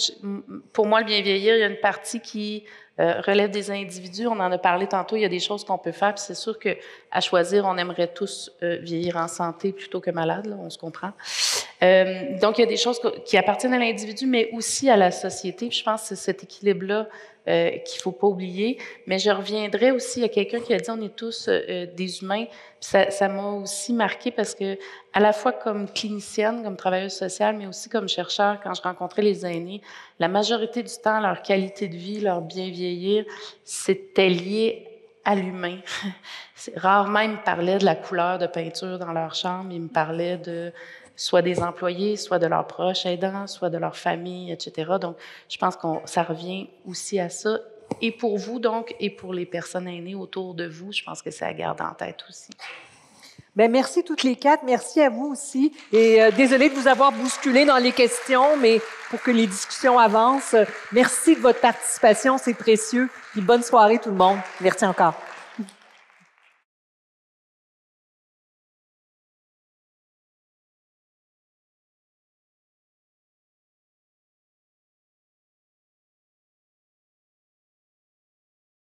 S6: Pour moi, le bien vieillir, il y a une partie qui relève des individus. On en a parlé tantôt, il y a des choses qu'on peut faire, puis c'est sûr qu'à choisir, on aimerait tous vieillir en santé plutôt que malade, là, on se comprend. Donc, il y a des choses qui appartiennent à l'individu, mais aussi à la société. Puis je pense que c'est cet équilibre-là qu'il faut pas oublier. Mais je reviendrai aussi à quelqu'un qui a dit on est tous des humains. Puis ça m'a aussi marqué parce que à la fois comme clinicienne, comme travailleuse sociale, mais aussi comme chercheur, quand je rencontrais les aînés, la majorité du temps, leur qualité de vie, leur bien vieillir, c'était lié à l'humain. Rarement, ils me parlaient de la couleur de peinture dans leur chambre, ils me parlaient de soit des employés, soit de leurs proches aidants, soit de leur famille, etc. Donc, je pense que ça revient aussi à ça. Et pour vous, donc, et pour les personnes aînées autour de vous, je pense que c'est à garder en tête aussi.
S2: Bien, merci toutes les quatre. Merci à vous aussi. Et désolée de vous avoir bousculé dans les questions, mais pour que les discussions avancent, merci de votre participation, c'est précieux. Puis bonne soirée tout le monde. Merci encore.